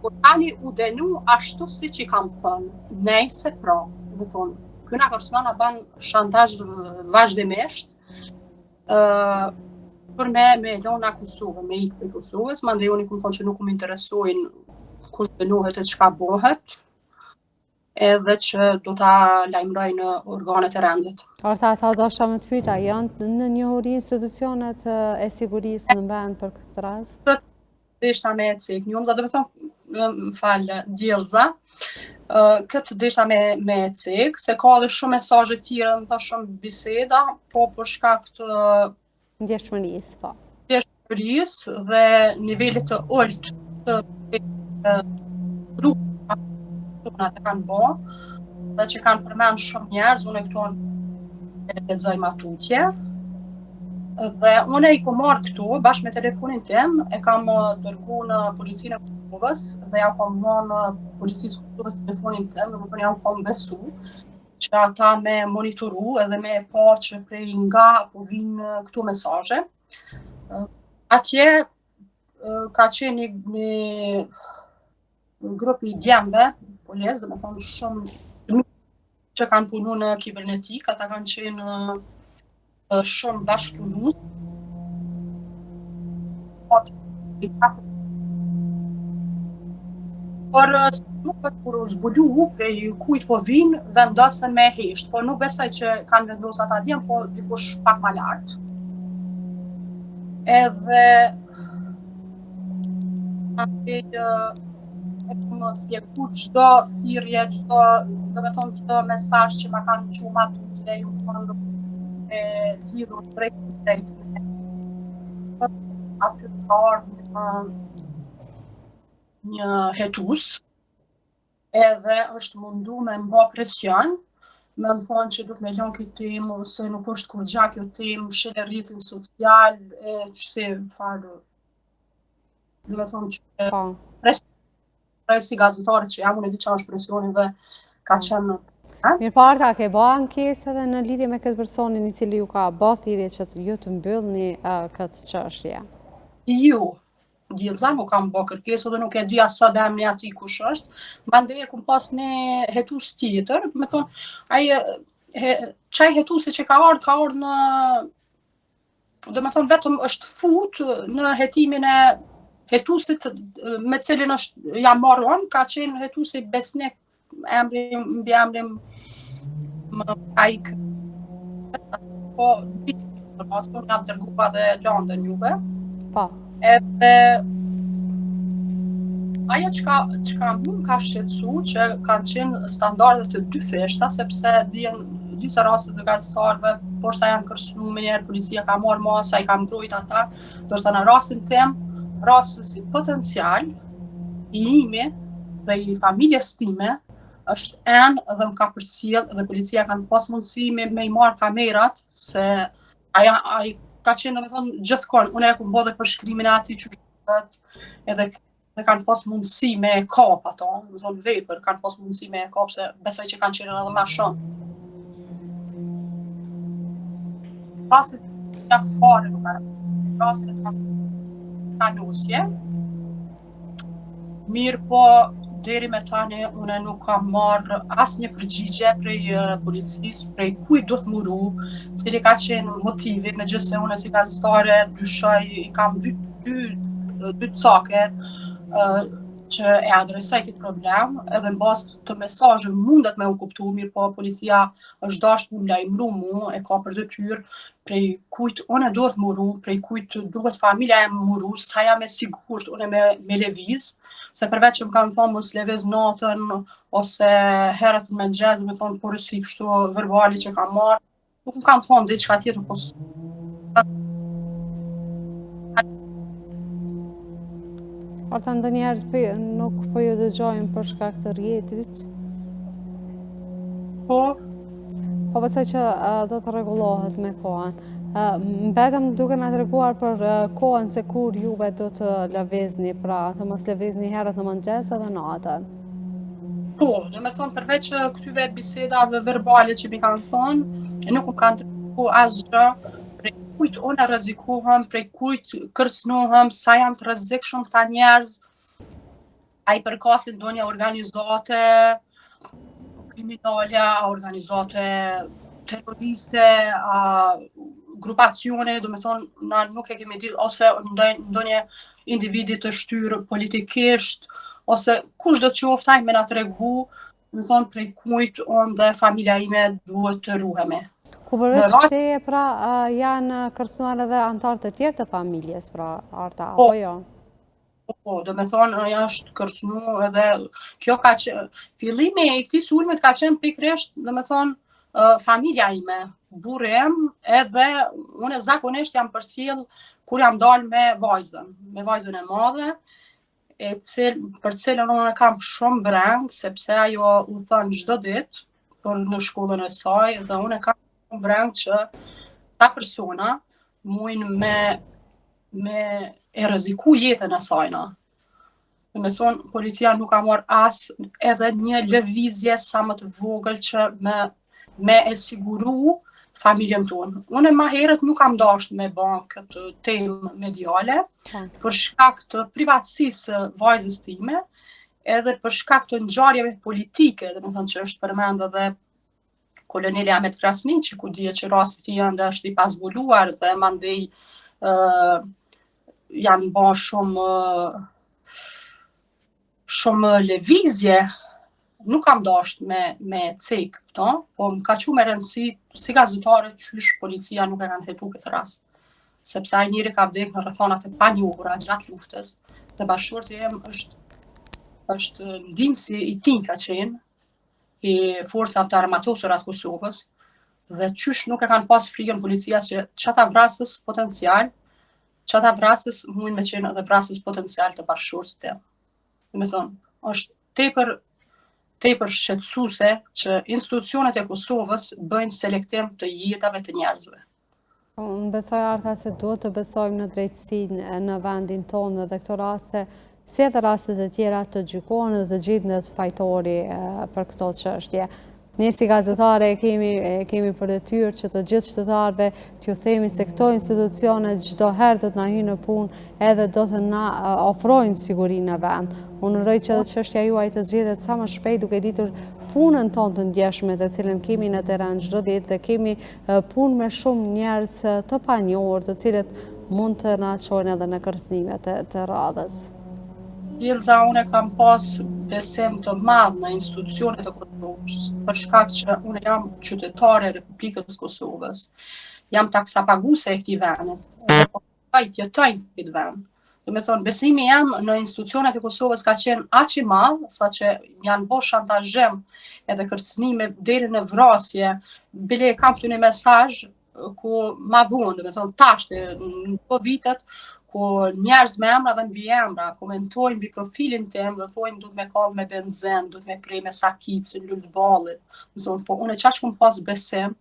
po tani u denu ashtu si që i kam thënë. Nejse pra, do thonë, këna kërcënon na ban shantazh vazhdimisht, për me lona Kosovë, me ikë për Kosovës, mandej unë i kom thonë që nuk më interesojnë kush dënohet e çka bëhet, edhe që do ta lajmëroj në organet e rendit. Arta, ata dosha me të pyeta, janë në njohuri institucionet e sigurisë në vend për këtë rast? Deshta me cek njëmza, do me thonë, më falë, djelza, këtë deshta me cek, se ka dhe shumë mesazhe tjera, më tha shumë biseda, po për shkak të ndjeshmërisë, po. Shqipërisë dhe nivelit të ullt të grupet që kanë bo dhe që kanë përmend shumë njerëz, unë këtu e lexoj matutje. Dhe unë i kom marrë këtu bashkë me telefonin tim, e kam dërgu në policinë e Kosovës dhe ja kom në policisë Kosovës telefonin tim, dhe ja kom besu që ata me monitoru edhe me pa që prej nga po vinë këtu mesazhe. Atje ka qenë një grup i djemve, polis, dhe me thonë shumë që kanë punu në kibernetik, ata kanë qenë shumë bashkëpunues. Por nuk kur u zbulu prej kujt po vinë, vendosën me hesht, por nuk besoj që kanë vendosur ata djem, po dikush pak më lart. Edhe e kom spjegu çdo thirrje, çdo mesazh që ma kanë çuar matutje, ju kanë lidhur drejt aty ka ardhur një hetus, edhe është mundu me mba presion, me më thonë që du të me lënë këtë temë, ose nuk është kur gja kjo temë, shele rritin social, e që se farë, dhe me thonë që presion si gazetare që jam, unë e di që është presionin dhe ka qenë. Mirë parta, ke ba ankesë edhe në lidhje me këtë personin i cili ju ka ba thirrje që ju të mbyllni këtë çështje? Ju, Djelza, nuk kam bë kërkesë dhe nuk e di asa dhe emri ati kush është. Mandej e kum pas një hetus tjetër, me thonë, qaj hetusi që ka ardhë në, dhe me thonë vetëm është fut në hetimin e hetusit me cilin është jam marrë unë, ka qenë hetusi Besnik, mbi emrim më kajk. Po, pas të unë jam dërgupa dhe gjandën juve. Po. Edhe ajo çka më ka shqetësu që kanë qenë standardet të dy feshta, sepse dihen disa raste të gazetarëve, por sa janë kërcënuar me njerë, policia ka marrë masa, i ka mbrojt ata, dorsa në rastin tim, rastësi potencial i imi dhe i familjes time është enë dhe më ka përcjell dhe policia kanë pas mundësi me i marrë kamerat, se ai ka qenë, me thonë, gjithkohën, unë e ku mbo dhe për shkrimin e ati që edhe kanë pas mundësi me kap ato, me thonë vepër, kanë pas mundësi me kap, se besoj që kanë qenë edhe ma shumë. Rasit ja fare nuk arë, rasit e ka njësje, mirë po, deri me tani, unë nuk kam marrë asë një përgjigje prej policisë, prej kujt do të muru, cili ka qenë motivi, me gjithë se unë si gazetare dyshoj, i kam dy cake që e adresoj këtë problem, edhe në bazë të mesazhe mundet me u kuptu, mirë po policia është dashur mu lajmëru mu, e ka për detyrë prej kujt unë do të muru, prej kujt duhet familja e muru, sa jam e sigurt unë me lëviz, se përveç që më kanë thonë mos lëviz natën, ose herët me gjezë, me thonë porësi kështu verbali që kam marrë, nuk më kanë thonë diçka tjetër, po Orta ndonjëherë nuk po ju dëgjojmë për shkak të rrjetit. Po besoj që do të rregullohet me kohën. Mbetëm duke na treguar për kohën se kur juve do të lëvizni, pra të mos lëvizni herët në mëngjes edhe natën. Po, do me thonë përveç këtyve bisedave verbale që mi kanë thonë, nuk më kanë treguar asgjë, prej kujt unë rrezikohem, prej kujt kërcënohem, sa janë të rrezikshëm këta njerëz, ai përkasin ndonjë organizate kriminale, organizate terroriste, grupacione, do me thonë, na nuk e kemi ditë, ose ndonjë individi të shtyrë politikisht, ose kush do të qoftaj me na tregu, do me thonë, prej kujt unë dhe familja ime duhet të ruhemi. Ku përveç teje, pra, janë kërcënuar edhe anëtarë të tjerë të familjes, pra, Arta, apo jo? Po, do me thonë, është kërcënu edhe, kjo ka që, fillimi e këtij sulmit ka qenë pikërisht, do me thonë, familja ime, burri im, edhe unë zakonisht jam përcjell kur jam dalë me vajzën e madhe, për cilën unë kam shumë breng, sepse ajo u thënë çdo ditë për në shkollën e saj, dhe unë kam shumë breng që ta persona mujnë me e rreziku jetën e sajna. Me thonë, policia nuk ka marrë as edhe një lëvizje sa më të vogël që me e siguru familjen tonë. Unë ma herët nuk kam dashur me bë këtë temë mediale, për shkak të privatësisë së vajzës time, edhe për shkak të ngjarjeve politike, domethënë që është përmend edhe koloneli Ahmet Krasni, që ku dihet që rasti i ende është i pazbuluar dhe mandej janë bërë shumë lëvizje. Nuk kam dashur me cek këto, po më ka qenë me rëndësi si gazetare qysh policia nuk e kanë hetu këtë rast. Sepse ai njeri ka vdekur në rrethonat e panjohura gjatë luftës, dhe bashkëshorti im është ndihmësi i tij ka qenë i forcave të armatosura të Kosovës, dhe qysh nuk e kanë pas frikën policia që çata vrasës mund me qenë edhe vrasës potencial të bashkëshortit tim. Me thonë, është tepër shqetësuese që institucionet e Kosovës bëjnë selektim të jetave të njerëzve. Unë besoj Arta se duhet të besojmë në drejtësinë në vendin tonë dhe këto raste, si edhe rastet e tjera të gjykohen dhe të gjendet fajtori për këto çështje. Ne si gazetare kemi për detyrë që të gjithë qytetarëve t'ju themi se këto institucionet çdo herë do të na hyjnë në punë edhe do të na ofrojnë sigurinë në vend. Unë uroj që edhe çështja juaj të zgjedhet sa më shpejt, duke ditur punën tonë të ndjeshme të cilën kemi në terren çdo ditë, dhe kemi punë me shumë njerëz të panjohur, të cilët mund të na çojnë edhe në kërcënimet të radhës. Ilza, unë kam pas besim të madh në institucionet e Kosovës, për shkak që unë jam qytetare e Republikës Kosovës, jam taksapaguese e këtij vendi, dhe po jetoj në këtë vend. Do me thonë, besimi jam në institucionet e Kosovës ka qenë aq i madh, saqë janë bërë shantazhim edhe kërcënime deri në vrasje. Bile kam këtu një mesazh ku ma vonë, do me thonë tashte në këto vitet, ku njerëz me emra dhe mbi emra komentojnë mbi profilin tim dhe thojnë duhet me kallë me benzin, duhet me prej me sakicë, lulballit. Po unë çaq kum pas besim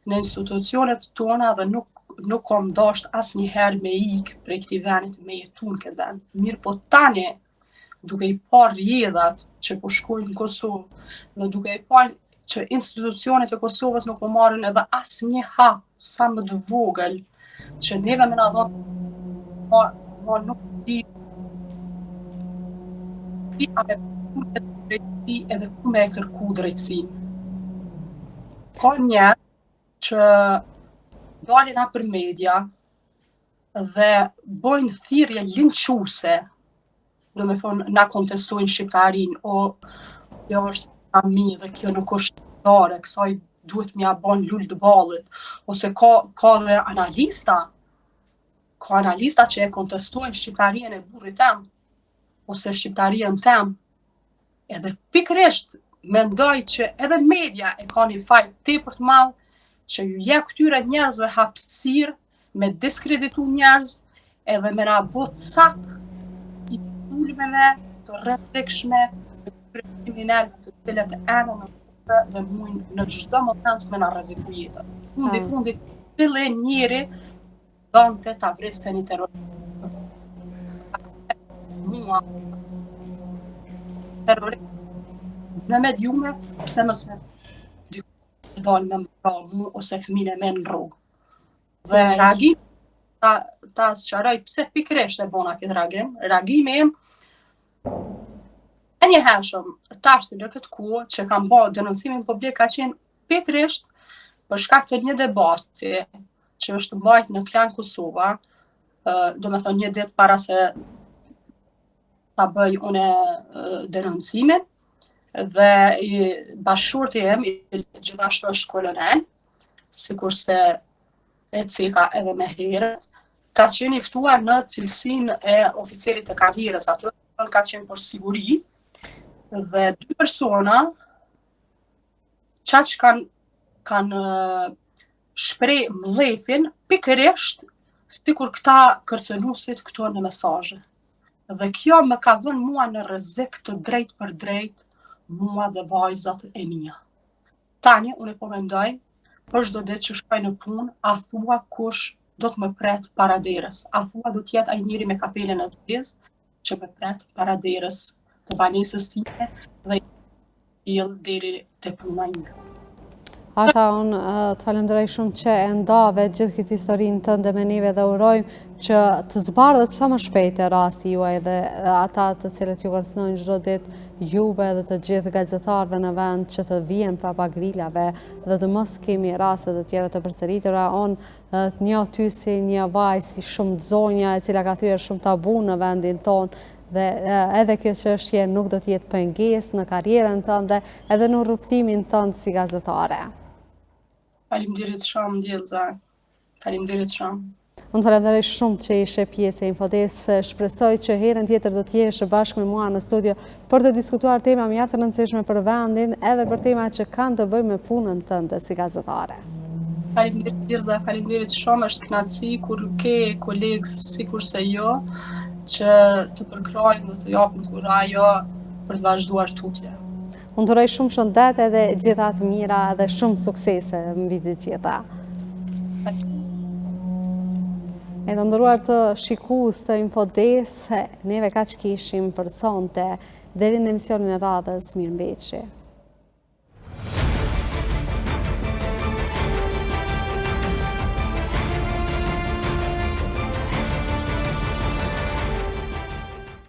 në institucionet tona dhe nuk kom dasht asnjëherë me ikë prej këtij vendit me jetu në këtë vend. Mirë po tani, duke i parë rrjedhat që po shkojnë në Kosovë dhe duke i parë që institucionet e Kosovës nuk po marrin edhe asnjë hap sa më të vogël që neve më na dhon nuk di a me drejtësi edhe ku me e kërku drejtësinë. Ka njerëz që dalin nëpër media dhe bojnë thirrje linçuese, do me thonë na kontestojnë shqiptarinë, kjo është ami dhe kjo nuk është shqiptare, kësaj duhet m'ia bën lul të ballit, ose ka dhe analista që e kontestojnë shqiptarinë e burrit tem, ose shqiptarinë tem, edhe pikërisht mendoj që edhe media e ka një faj tepër të madh që ju jep këtyre njerëzve hapësirë me diskreditu njerëz edhe me na bë cak i ulmeve të rrezikshme të kriminalëve të cilët emën dhe mujnë në çdo moment me na rreziku jetën. Fundi cili njeri donte ta vriste një terrorist. Mua terrorist në mediume, pse mos me dalë me mbra mu ose fëmijën e me në rrugë. Dhe reagim, ta sqaroj pse pikërisht e bona këtë reagim. Reagimi im e njëhershëm tashti në këtë kohë që kam bërë denoncimin publik ka qenë pikërisht për shkak të një debati që është mbajt në Klan Kosova, do me thonë një ditë para se ta bëj une denoncimin, dhe bashkëshorti im, gjithashtu është kolonel, sikurse e cika edhe me herët, ka qenë i ftuar në cilësinë e oficerit të karrierës aty, ka qenë për siguri, dhe dy persona çaq kanë shpreh mbledhjen pikërisht sikur këta kërcënuesit këto në mesazhe. Dhe kjo më ka vënë mua në rrezik të drejt për drejt, mua dhe vajzat e mia. Tani, unë po mendoj, për çdo ditë që shkoj në punë, a thua kush do të më pret para derës? A thua do të jetë ai njeri me kapelen e zez që më pret para derës të banesës time dhe sjell deri te puna ime. Arta, unë të falenderoj shumë që e ndave gjithë këtë historinë tënde me neve dhe urojmë që të zbardhet sa më shpejt e rasti juaj dhe ata të cilët ju kërcënojnë çdo ditë juve dhe të gjithë gazetarëve në vend që të vijen prapa grillave dhe të mos kemi raste të tjera të përsëritura. Unë të njoh ty si një vajzë shumë zonja e cila ka thyer shumë tabu në vendin tonë dhe edhe kjo çështje nuk do të jetë pengesë në karrierën tënde edhe në rrugtimin tënd si gazetare. Faleminderit shumë, Djelza. Faleminderit shumë. Unë falenderoj shumë që ishe pjesë e Infodes. Shpresoj që herën tjetër do të jesh bashkë me mua në studio për të diskutuar tema mjaft të rëndësishme për vendin edhe për tema që kanë të bëjnë me punën tënde si gazetare. Faleminderit, Djelza. Faleminderit shumë. Është kënaqësi kur ke kolegë sikurse jo që të përkrojnë dhe të japin kurajo për të vazhduar tutje. Unë të uroj shumë shëndet edhe gjitha të mira dhe shumë suksese mbi të gjitha. E të ndëruar të shikues të Infodes, neve kaq kishim për sonte deri në emisionin e radhës. Mirëmbëjtje.